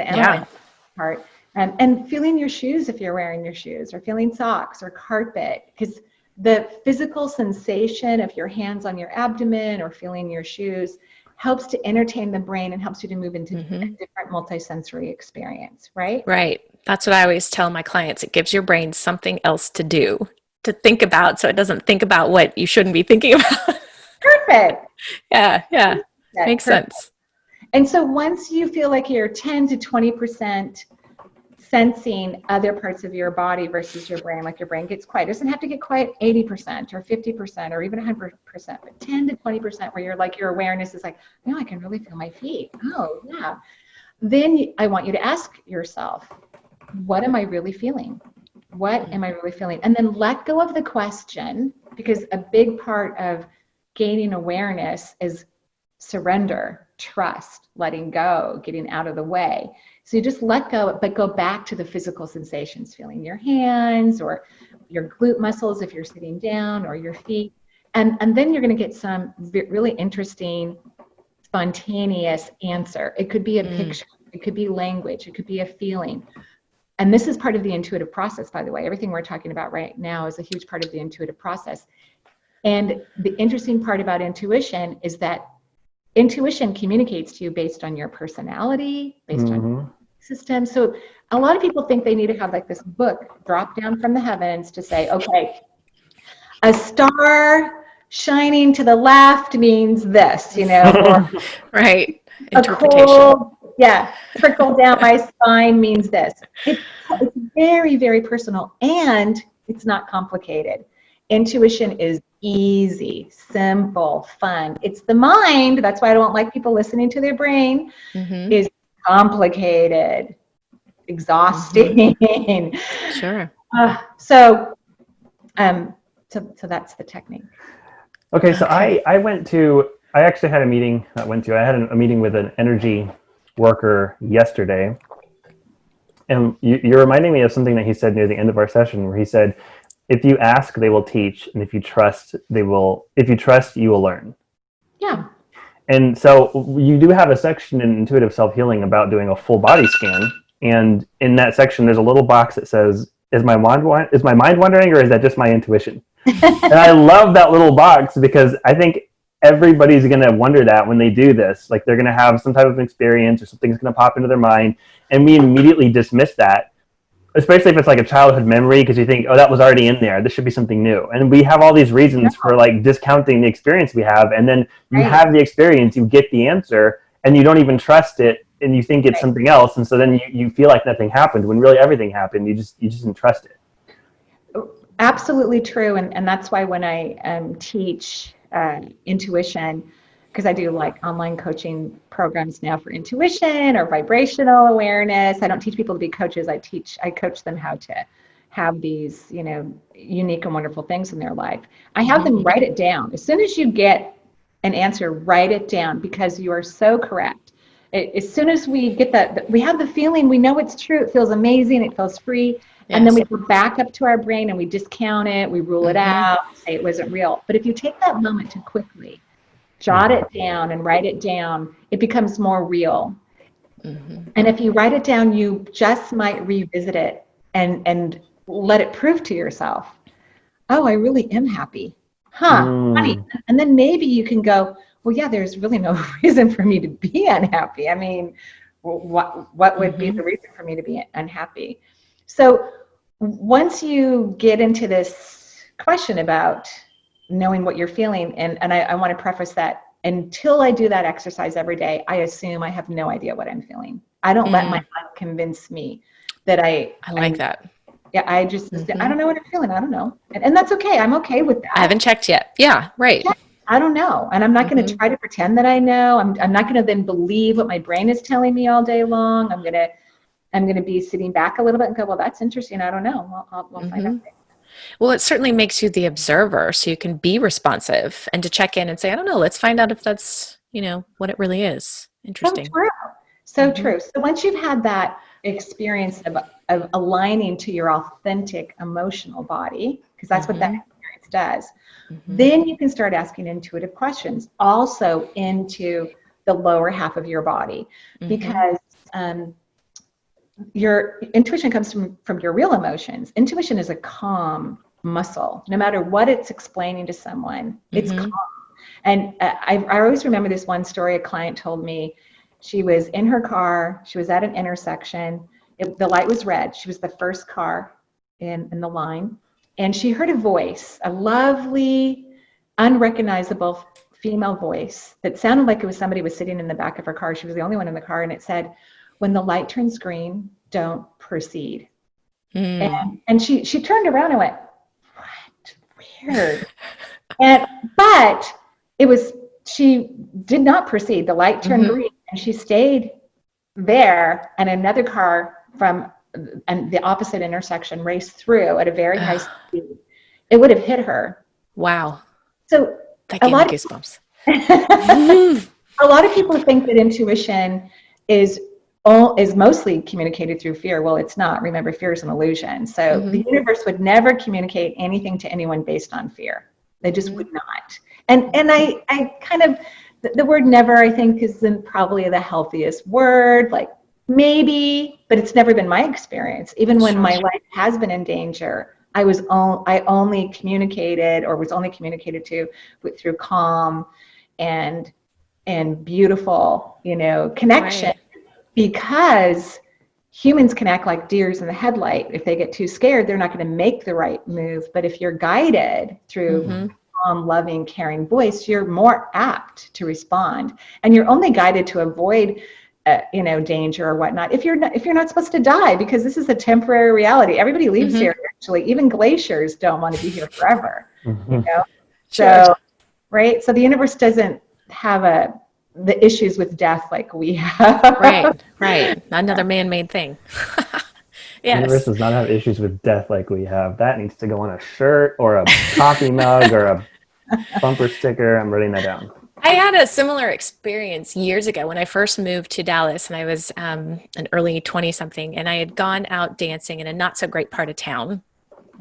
analyzing part. And feeling your shoes if you're wearing your shoes, or feeling socks or carpet, because the physical sensation of your hands on your abdomen or feeling your shoes helps to entertain the brain and helps you to move into a different multisensory experience, right? Right. That's what I always tell my clients. It gives your brain something else to do, to think about, so it doesn't think about what you shouldn't be thinking about. Perfect. Yeah. Makes sense. And so once you feel like you're 10 to 20% sensing other parts of your body versus your brain, like your brain gets quiet. It doesn't have to get quiet 80% or 50% or even 100%, but 10 to 20% where you're like, your awareness is like, no, I can really feel my feet. Oh, yeah. Then I want you to ask yourself, what am I really feeling? What am I really feeling? And then let go of the question, because a big part of gaining awareness is surrender, trust, letting go, getting out of the way. So you just let go, but go back to the physical sensations, feeling your hands or your glute muscles if you're sitting down, or your feet. And then you're going to get some really interesting, spontaneous answer. It could be a picture, it could be language, it could be a feeling. And this is part of the intuitive process, by the way. Everything we're talking about right now is a huge part of the intuitive process. And the interesting part about intuition is that intuition communicates to you based on your personality, based on your system. So a lot of people think they need to have like this book drop down from the heavens to say, okay, a star shining to the left means this, or right. Interpretation. Cold, trickle down my spine means this. It's very, very personal, and it's not complicated. Intuition is easy, simple, fun. It's the mind. That's why I don't like people listening to their brain. Is complicated, exhausting. Sure. So that's the technique. Okay, so I went to I actually had a meeting I went to. I had a meeting with an energy worker yesterday. And you're reminding me of something that he said near the end of our session, where he said, if you ask, they will teach. And if you trust, if you trust, you will learn. Yeah. And so you do have a section in intuitive self-healing about doing a full body scan. And in that section, there's a little box that says, is my mind wandering, or is that just my intuition? And I love that little box, because I think everybody's going to wonder that when they do this. Like, they're going to have some type of experience, or something's going to pop into their mind, and we immediately dismiss that, especially if it's like a childhood memory, because you think, oh, that was already in there, this should be something new. And we have all these reasons for like discounting the experience we have, and then you have the experience, you get the answer, and you don't even trust it, and you think it's something else, and so then you feel like nothing happened when really everything happened. You just didn't trust it. Absolutely true. And that's why when I teach intuition, because I do like online coaching programs now for intuition or vibrational awareness. I don't teach people to be coaches. I coach them how to have these, unique and wonderful things in their life. I have them write it down. As soon as you get an answer, write it down, because you are so correct. As soon as we get that, we have the feeling, we know it's true. It feels amazing. It feels free. Yes. And then we go back up to our brain and we discount it. We rule it out, say it wasn't real. But if you take that moment to quickly jot it down and write it down, it becomes more real. And if you write it down, you just might revisit it and let it prove to yourself, oh, I really am happy. Funny. And then maybe you can go, well, yeah, there's really no reason for me to be unhappy. I mean, what would be the reason for me to be unhappy? So once you get into this question about knowing what you're feeling, and I want to preface that, until I do that exercise every day, I assume I have no idea what I'm feeling. I don't let my mind convince me that I like that. Yeah, I just, I don't know what I'm feeling. I don't know. And that's okay. I'm okay with that. I haven't checked yet. Yeah, right. Yeah, I don't know. And I'm not going to try to pretend that I know. I'm not going to then believe what my brain is telling me all day long. I'm going to be sitting back a little bit and go, well, that's interesting. I don't know. We'll find out. Well, it certainly makes you the observer, so you can be responsive and to check in and say, I don't know, let's find out if that's, what it really is. Interesting. So true. So true. So once you've had that experience of aligning to your authentic emotional body, because that's what that experience does, then you can start asking intuitive questions also into the lower half of your body, because your intuition comes from your real emotions. Intuition is a calm muscle. No matter what it's explaining to someone, it's calm. And I always remember this one story a client told me. She was in her car. She was at an intersection. The light was red. She was the first car in the line. And she heard a voice, a lovely, unrecognizable female voice that sounded like it was somebody was sitting in the back of her car. She was the only one in the car. And it said, when the light turns green, don't proceed. And she turned around and went, what? Weird. But she did not proceed. The light turned green and she stayed there, and another car from the opposite intersection raced through at a very high speed. It would have hit her. Wow. So that gave me goosebumps. A lot of people think that intuition is mostly communicated through fear. Well, it's not. Remember, fear is an illusion. So the universe would never communicate anything to anyone based on fear. They just would not. And I kind of, the word never, I think, isn't probably the healthiest word. Like, maybe, but it's never been my experience. Even when my life has been in danger, I only communicated, or was only communicated to through calm and beautiful, connection. Because humans can act like deers in the headlight. If they get too scared, they're not going to make the right move. But if you're guided through calm, loving, caring voice, you're more apt to respond. And you're only guided to avoid, danger or whatnot. If you're not supposed to die, because this is a temporary reality. Everybody leaves here. Actually, even glaciers don't want to be here forever. So, right. So the universe doesn't have the issues with death like we have. Right. Another man-made thing. The universe does not have issues with death like we have. That needs to go on a shirt or a coffee mug or a bumper sticker. I'm writing that down. I had a similar experience years ago when I first moved to Dallas, and I was an early 20 something, and I had gone out dancing in a not so great part of town.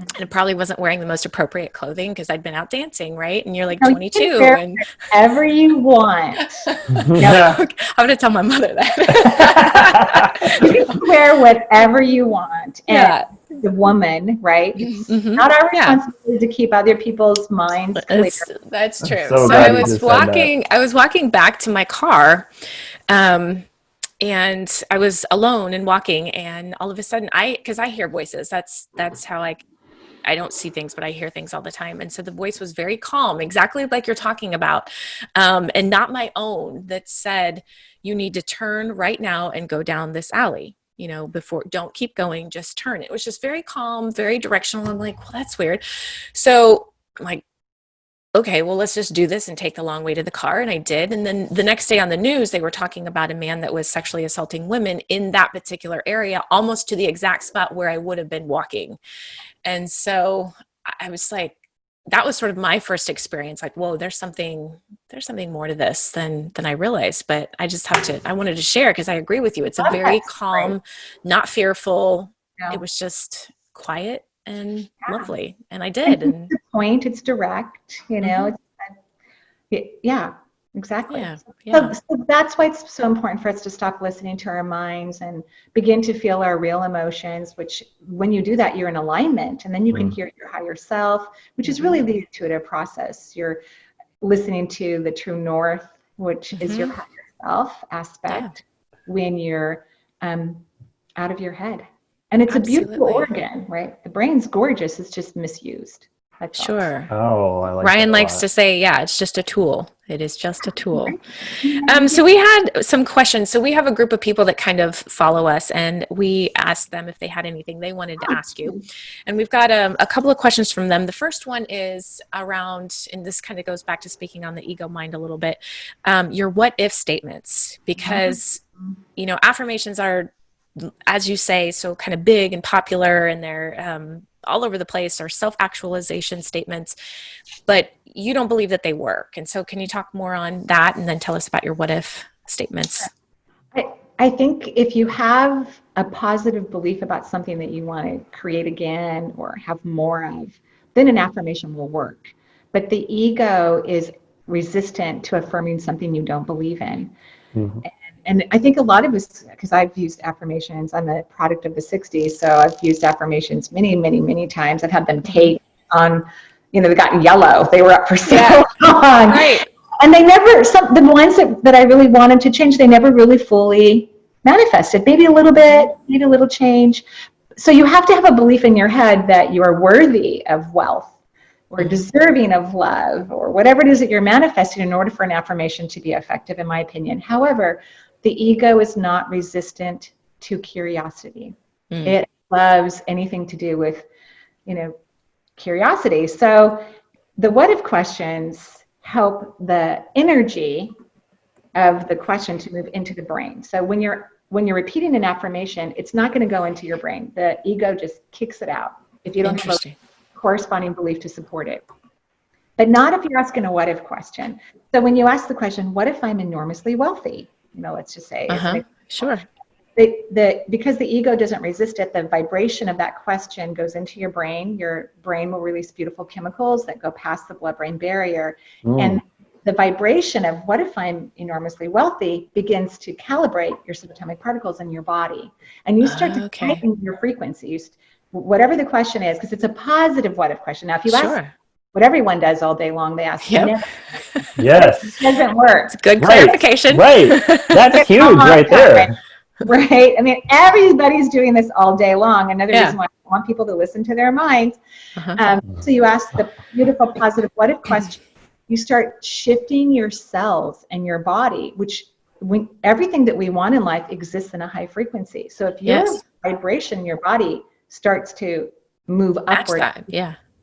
And it probably wasn't wearing the most appropriate clothing because I'd been out dancing, right? And you're like No, you 22 can wear and whatever you want. Yeah. I'm going to tell my mother that. You can wear whatever you want. And Yeah. the woman, right? It's Mhm. not our Yeah. responsibility to keep other people's minds clear. That's true. so So glad I you was just said that. I was walking back to my car, and I was alone and walking, and all of a sudden because I hear voices. That's how I don't see things, but I hear things all the time. And so the voice was very calm, exactly like you're talking about, and not my own, that said, you need to turn right now and go down this alley. Before, don't keep going, just turn. It was just very calm, very directional. I'm like, well, that's weird. So I'm like, okay, well, let's just do this and take the long way to the car. And I did. And then the next day on the news, they were talking about a man that was sexually assaulting women in that particular area, almost to the exact spot where I would have been walking. And so I was like, that was sort of my first experience. Like, whoa, there's something more to this than I realized. But I wanted to share because I agree with you. It's a very calm, not fearful. No. It was just quiet and lovely. And I did. And the point, it's direct, yeah, exactly. Yeah. So that's why it's so important for us to stop listening to our minds and begin to feel our real emotions, which when you do that, you're in alignment, and then you can hear your higher self, which is really the intuitive process. You're listening to the true north, which is your higher self aspect when you're out of your head. And it's a beautiful organ, right? The brain's gorgeous. It's just misused. Sure. Oh, I like Ryan that likes to say, it's just a tool. It is just a tool. So we had some questions. So we have a group of people that kind of follow us, and we asked them if they had anything they wanted to ask you. And we've got a couple of questions from them. The first one is around, and this kind of goes back to speaking on the ego mind a little bit, your what if statements, because, affirmations are, as you say, so kind of big and popular, and they're all over the place, are self-actualization statements, but you don't believe that they work. And so can you talk more on that and then tell us about your what if statements? I think if you have a positive belief about something that you want to create again or have more of, then an affirmation will work. But the ego is resistant to affirming something you don't believe in. And I think a lot of us, because I've used affirmations, I'm a product of the 60s, so I've used affirmations many, many, many times. I've had them taped on, they got yellow. They were up for so long. Right. And they never, the ones that I really wanted to change, they never really fully manifested. Maybe a little bit, maybe a little change. So you have to have a belief in your head that you are worthy of wealth or deserving of love or whatever it is that you're manifesting in order for an affirmation to be effective, in my opinion. However, the ego is not resistant to curiosity. It loves anything to do with, curiosity. So the what if questions help the energy of the question to move into the brain. So when you're repeating an affirmation, it's not going to go into your brain. The ego just kicks it out if you don't have a corresponding belief to support it. But not if you're asking a what if question. So when you ask the question, what if I'm enormously wealthy? Let's just say. Sure. Because the ego doesn't resist it, the vibration of that question goes into your brain. Your brain will release beautiful chemicals that go past the blood-brain barrier. And the vibration of what if I'm enormously wealthy begins to calibrate your subatomic particles in your body. And you start to heighten your frequency. Whatever the question is, because it's a positive what if question. Now, if you ask what everyone does all day long, they ask never. Yes. It doesn't work. It's good clarification. Right. That's huge right there. Right. I mean, everybody's doing this all day long. Another reason why I want people to listen to their minds. So you ask the beautiful positive what if question. You start shifting your cells and your body, which everything that we want in life exists in a high frequency. So if your vibration in your body starts to move upward,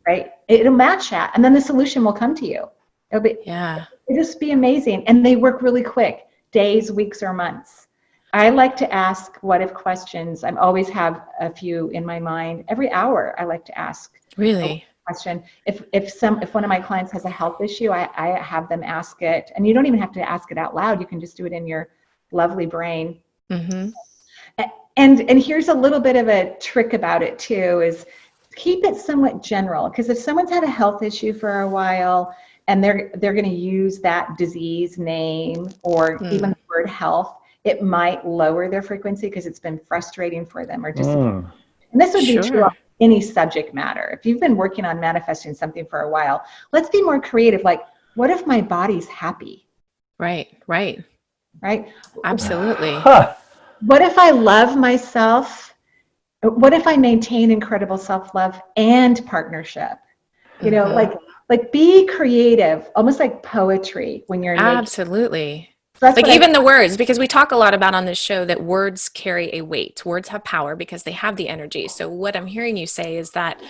right, it'll match that, and then the solution will come to you. It'll just be amazing, and they work really quick, days, weeks, or months. I like to ask what if questions. I always have a few in my mind. Every hour, I like to ask. Really? question. If one of my clients has a health issue, I have them ask it, and you don't even have to ask it out loud. You can just do it in your lovely brain. Mm-hmm. And here's a little bit of a trick about it too, is keep it somewhat general, because if someone's had a health issue for a while and they're going to use that disease name or even the word health, it might lower their frequency because it's been frustrating for them or just. And this would be true of any subject matter. If you've been working on manifesting something for a while, let's be more creative. Like, what if my body's happy? Right. Absolutely. What if I love myself? What if I maintain incredible self-love and partnership? You know, like be creative, almost like poetry when you're absolutely. So like even the words, because we talk a lot about on this show that words carry a weight. Words have power because they have the energy. So what I'm hearing you say is that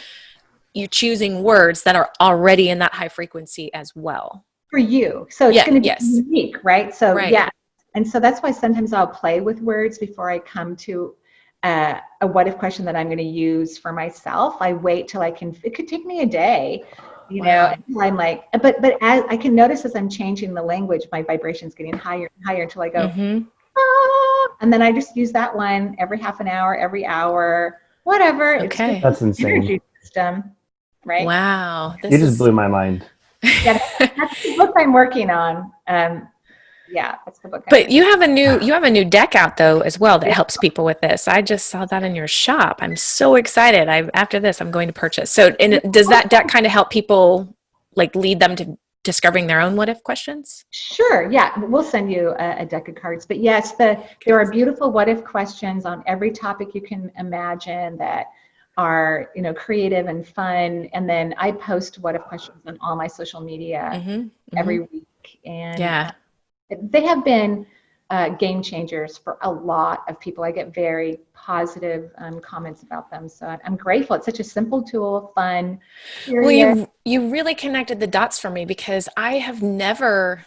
you're choosing words that are already in that high frequency as well. For you. So it's going to be unique, right? So yeah. And so that's why sometimes I'll play with words before I come to a what if question that I'm going to use for myself. I wait till it could take me a day, you know, until I'm like, but as I can notice as I'm changing the language, my vibration's getting higher and higher until I go, and then I just use that one every half an hour, every hour, whatever. Okay. That's insane. Energy system, right? Wow. You just blew my mind. Yeah, that's the book I'm working on. Yeah, that's the book. But you have a new deck out though as well that helps people with this. I just saw that in your shop. I'm so excited. After this, I'm going to purchase. So, and does that deck kind of help people, like lead them to discovering their own what if questions? Sure. Yeah, we'll send you a deck of cards. But yes, there are beautiful what if questions on every topic you can imagine that are, you know, creative and fun. And then I post what if questions on all my social media every week. And they have been game changers for a lot of people. I get very positive comments about them. So I'm grateful. It's such a simple tool, fun, curious. Well, you really connected the dots for me, because I have never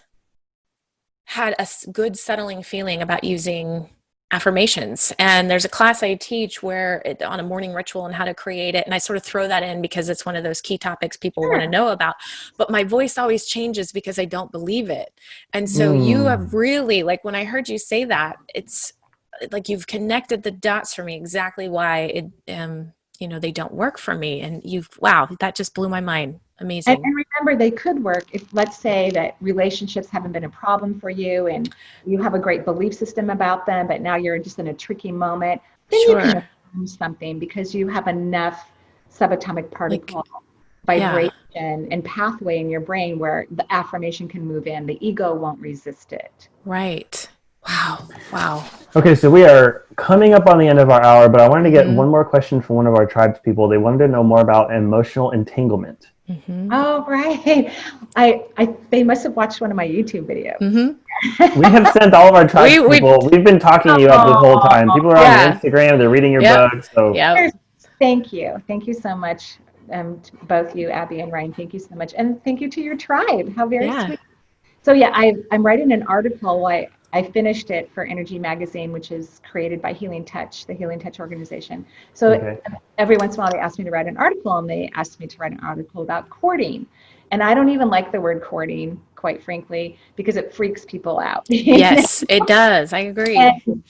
had a good settling feeling about using affirmations. And there's a class I teach where on a morning ritual and how to create it. And I sort of throw that in because it's one of those key topics people want to know about, but my voice always changes because I don't believe it. And so you have really, like, when I heard you say that, it's like, you've connected the dots for me exactly why you know, they don't work for me. And wow, that just blew my mind. Amazing. And remember, they could work if, let's say that relationships haven't been a problem for you and you have a great belief system about them, but now you're just in a tricky moment. Then you can affirm something because you have enough subatomic particle vibration and pathway in your brain where the affirmation can move in. The ego won't resist it. Right. Wow. Okay, so we are coming up on the end of our hour, but I wanted to get one more question from one of our tribes people. They wanted to know more about emotional entanglement. Oh, right. They must have watched one of my YouTube videos. We have sent all of our tribes people. We've been talking you up this whole time. People are on your Instagram. They're reading your book. So thank you so much, both you, Abby and Ryan. Thank you so much, and thank you to your tribe. How very sweet. So yeah, I'm writing an article. I finished it for Energy Magazine, which is created by Healing Touch, the Healing Touch organization. So every once in a while they ask me to write an article, and they asked me to write an article about courting. And I don't even like the word courting, quite frankly, because it freaks people out. Yes, it does. I agree.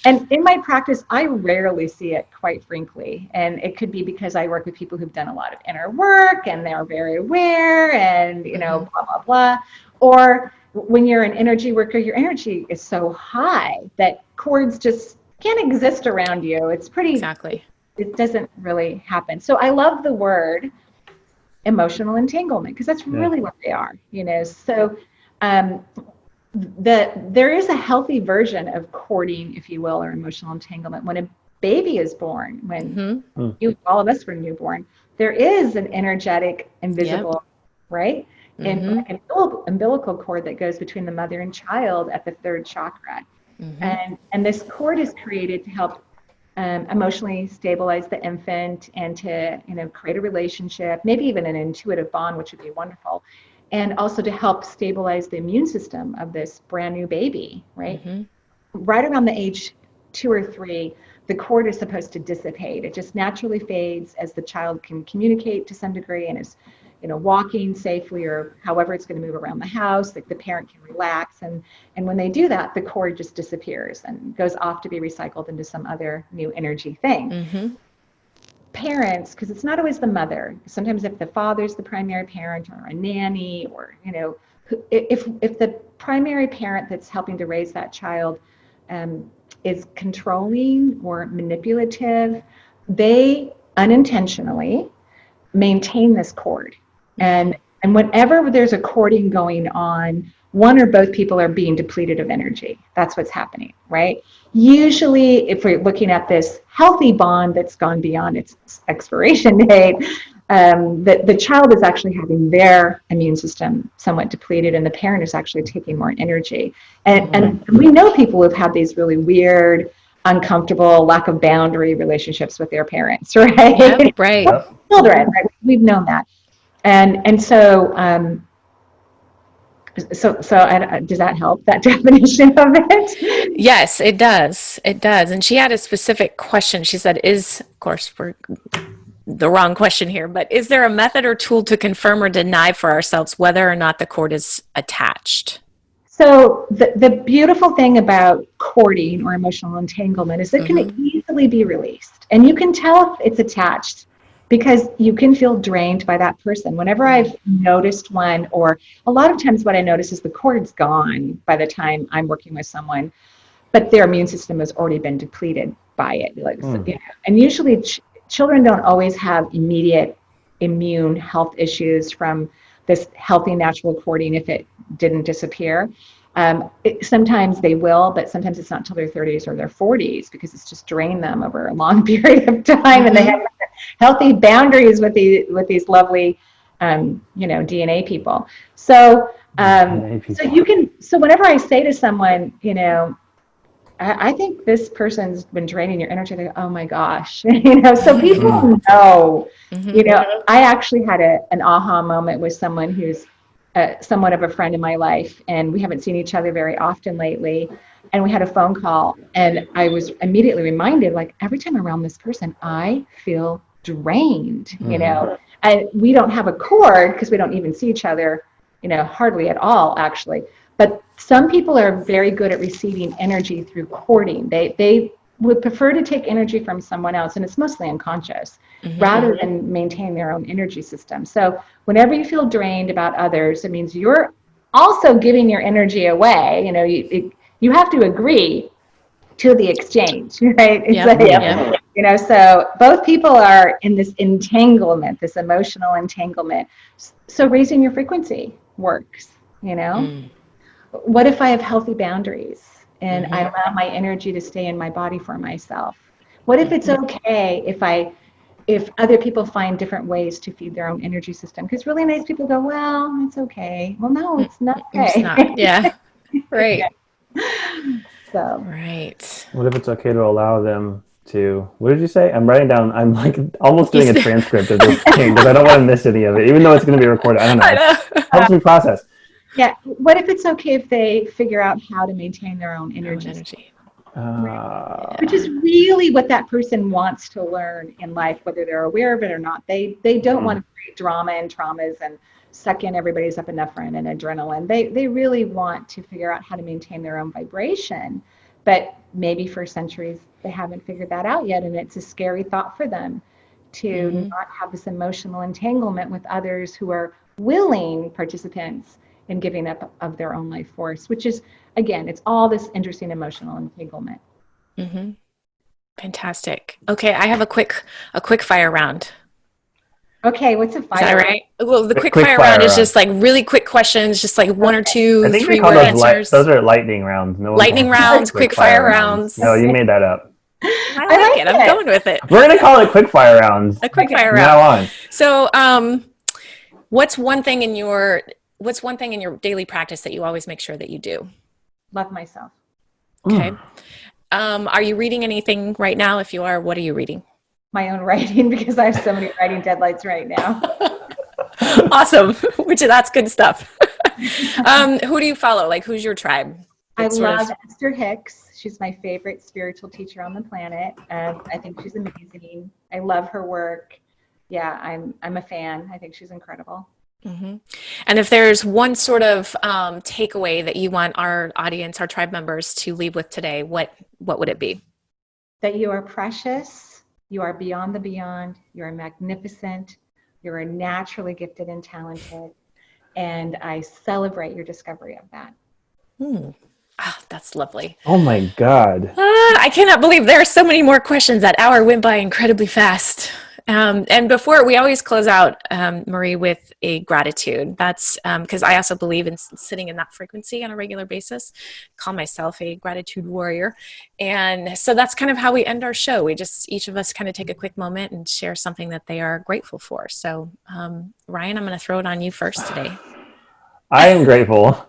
And in my practice, I rarely see it, quite frankly. And it could be because I work with people who've done a lot of inner work and they're very aware and, you know, blah, blah, blah. Or when you're an energy worker, your energy is so high that cords just can't exist around you. It's pretty, it doesn't really happen. So I love the word emotional entanglement because that's really what they are, you know. So there is a healthy version of courting, if you will, or emotional entanglement. When a baby is born, when all of us were newborn, there is an energetic, invisible, right? And like an umbilical cord that goes between the mother and child at the third chakra. And this cord is created to help emotionally stabilize the infant and to, you know, create a relationship, maybe even an intuitive bond, which would be wonderful. And also to help stabilize the immune system of this brand new baby, right? Right around the age 2 or 3, the cord is supposed to dissipate. It just naturally fades as the child can communicate to some degree and is walking safely or however it's going to move around the house, like the parent can relax. And when they do that, the cord just disappears and goes off to be recycled into some other new energy thing. Mm-hmm. Parents, because it's not always the mother. Sometimes if the father's the primary parent or a nanny, or if the primary parent that's helping to raise that child is controlling or manipulative, they unintentionally maintain this cord. And whenever there's a cording going on, one or both people are being depleted of energy. That's what's happening, right? Usually, if we're looking at this healthy bond that's gone beyond its expiration date, the child is actually having their immune system somewhat depleted, and the parent is actually taking more energy. And we know people who've had these really weird, uncomfortable, lack of boundary relationships with their parents, right? Yep, right. Children, right? We've known that. And so does that help, that definition of it? Yes, it does. It does. And she had a specific question. She said, of course, we're the wrong question here, but is there a method or tool to confirm or deny for ourselves whether or not the cord is attached? So the beautiful thing about cording or emotional entanglement is it can easily be released. And you can tell if it's attached because you can feel drained by that person. Whenever I've noticed one, or a lot of times what I notice is the cord's gone by the time I'm working with someone, but their immune system has already been depleted by it. And usually children don't always have immediate immune health issues from this healthy natural cording if it didn't disappear. Sometimes they will, but sometimes it's not until their 30s or their 40s because it's just drained them over a long period of time, and they have healthy boundaries with these lovely, DNA people. So so whenever I say to someone, I think this person's been draining your energy. They go, oh my gosh, so people know, I actually had an aha moment with someone who's somewhat of a friend in my life, and we haven't seen each other very often lately. And we had a phone call, and I was immediately reminded, like, every time I'm around this person, I feel drained, and we don't have a cord because we don't even see each other, hardly at all, actually. But some people are very good at receiving energy through cording. They would prefer to take energy from someone else, and it's mostly unconscious, rather than maintain their own energy system. So whenever you feel drained about others, it means you're also giving your energy away. You have to agree to the exchange, right? So both people are in this entanglement, this emotional entanglement. So raising your frequency works, What if I have healthy boundaries and I allow my energy to stay in my body for myself? What if it's okay if other people find different ways to feed their own energy system? Because really nice people go, well, it's okay. Well, no, it's not okay. It's not. Yeah. Right. So. Right. What if it's okay to allow them to, what did you say? I'm writing down, I'm like almost doing a transcript of this thing because I don't want to miss any of it, even though it's going to be recorded. I don't know. It helps me process. Yeah. What if it's okay if they figure out how to maintain their own energy? Which is really what that person wants to learn in life, whether they're aware of it or not. They don't want to create drama and traumas and suck in everybody's epinephrine and adrenaline. They really want to figure out how to maintain their own vibration. But maybe for centuries, they haven't figured that out yet. And it's a scary thought for them to not have this emotional entanglement with others who are willing participants in giving up of their own life force, which is, again, it's all this interesting emotional entanglement. Fantastic. Okay, I have a quick fire round. Okay, what's a fire? Is that right? Well, the quick fire round is just like really quick questions, just like 1 or 2, 3 word answers. Those are lightning rounds. No lightning rounds, quick fire rounds. No, you made that up. I like it. I'm going with it. We're gonna call it quick fire rounds. A quick fire round. Now on. So, what's one thing in your daily practice that you always make sure that you do? Love myself. Okay. Are you reading anything right now? If you are, what are you reading? My own writing, because I have so many writing deadlines right now. Awesome. That's good stuff. Who do you follow? Like, who's your tribe? I love Esther Hicks. She's my favorite spiritual teacher on the planet. I think she's amazing. I love her work. yeah, I'm a fan. I think she's incredible. Mm-hmm. And if there's one sort of takeaway that you want our audience, our tribe members to leave with today, what would it be? That you are precious, you are beyond the beyond, you are magnificent, you are naturally gifted and talented, and I celebrate your discovery of that. That's lovely. Oh my God. I cannot believe there are so many more questions. That hour went by incredibly fast. And before, we always close out, Marie, with a gratitude. That's because I also believe in sitting in that frequency on a regular basis. Call myself a gratitude warrior. And so that's kind of how we end our show. We just, each of us kind of take a quick moment and share something that they are grateful for. So Ryan, I'm going to throw it on you first today. I am grateful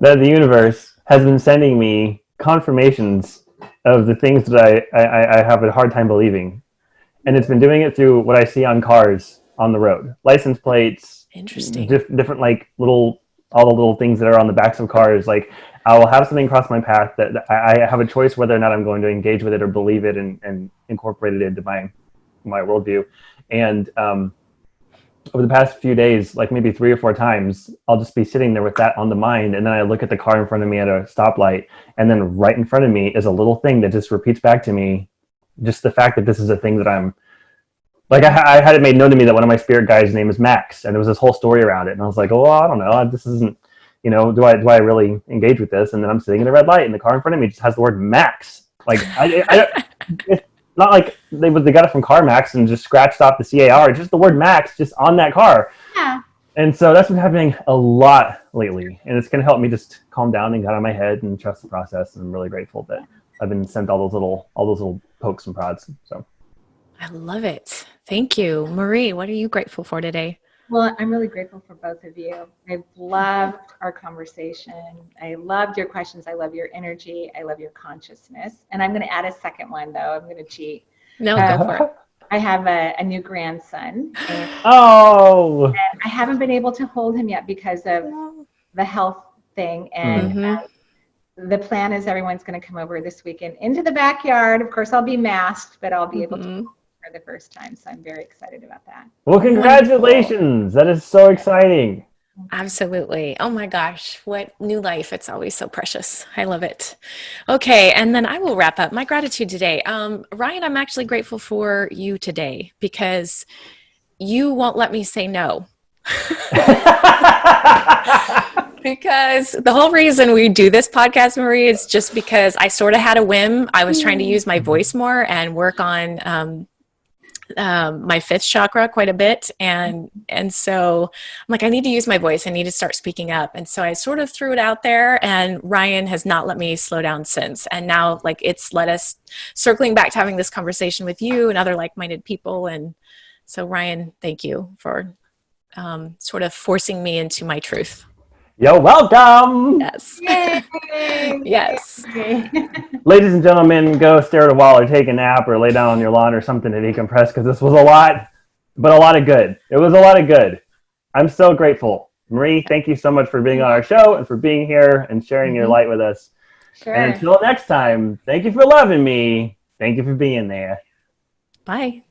that the universe has been sending me confirmations of the things that I have a hard time believing. And it's been doing it through what I see on cars on the road. License plates. Interesting. Different like all the little things that are on the backs of cars. Like I will have something cross my path that I have a choice whether or not I'm going to engage with it or believe it and incorporate it into my worldview. And over the past few days, like maybe 3 or 4 times, I'll just be sitting there with that on the mind. And then I look at the car in front of me at a stoplight. And then right in front of me is a little thing that just repeats back to me just the fact that this is a thing that I'm like, I had it made known to me that one of my spirit guides' name is Max. And there was this whole story around it. And I was like, oh, I don't know. This isn't, do I really engage with this? And then I'm sitting in a red light and the car in front of me just has the word Max. Like, it's not like they got it from CarMax and just scratched off the CAR. It's just the word Max just on that car. Yeah. And so that's been happening a lot lately. And it's going to help me just calm down and get out of my head and trust the process. And I'm really grateful that I've been sent all those little pokes and prods. So I love it. Thank you. Marie, what are you grateful for today? Well, I'm really grateful for both of you. I've loved our conversation. I loved your questions. I love your energy. I love your consciousness. And I'm going to add a second one, though. I'm going to cheat. No, go for it. I have a new grandson. And I haven't been able to hold him yet because of the health thing. And the plan is everyone's going to come over this weekend into the backyard. Of course, I'll be masked, but I'll be able to for the first time. So I'm very excited about that. Well, congratulations. That is so exciting. Absolutely. Oh my gosh, what new life. It's always so precious. I love it. Okay, and then I will wrap up my gratitude today. Ryan, I'm actually grateful for you today because you won't let me say no. Because the whole reason we do this podcast, Marie, is just because I sort of had a whim. I was trying to use my voice more and work on my 5th chakra quite a bit. And so I'm like, I need to use my voice. I need to start speaking up. And so I sort of threw it out there, and Ryan has not let me slow down since. And now like it's led us circling back to having this conversation with you and other like-minded people. And so Ryan, thank you for sort of forcing me into my truth. You're welcome. Yes. Yes. Ladies and gentlemen, go stare at a wall or take a nap or lay down on your lawn or something to decompress because this was a lot, but a lot of good. It was a lot of good. I'm so grateful. Marie, thank you so much for being on our show and for being here and sharing your light with us. Sure. And until next time, thank you for loving me. Thank you for being there. Bye.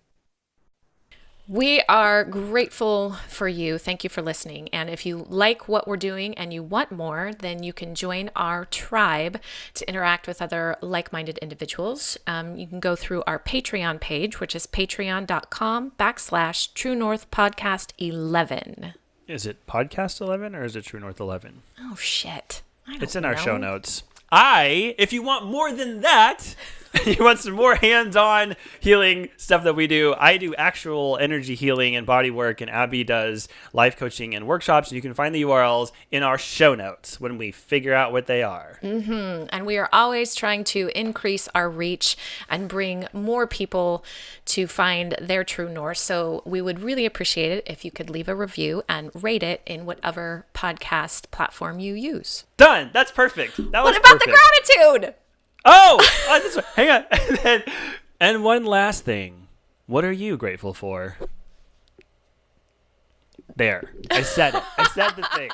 We are grateful for you. Thank you for listening. And if you like what we're doing and you want more, then you can join our tribe to interact with other like-minded individuals. You can go through our Patreon page, which is patreon.com/True North Podcast 11. Is it Podcast 11 or is it True North 11? Oh, shit. It's in our show notes. If you want more than that, you want some more hands-on healing stuff that we do, I do actual energy healing and body work, and Abby does life coaching and workshops. You can find the URLs in our show notes when we figure out what they are. And we are always trying to increase our reach and bring more people to find their true north. So we would really appreciate it if you could leave a review and rate it in whatever podcast platform you use. Done. That's perfect. What about the gratitude? This way. Hang on. And one last thing. What are you grateful for? There. I said it. I said the thing.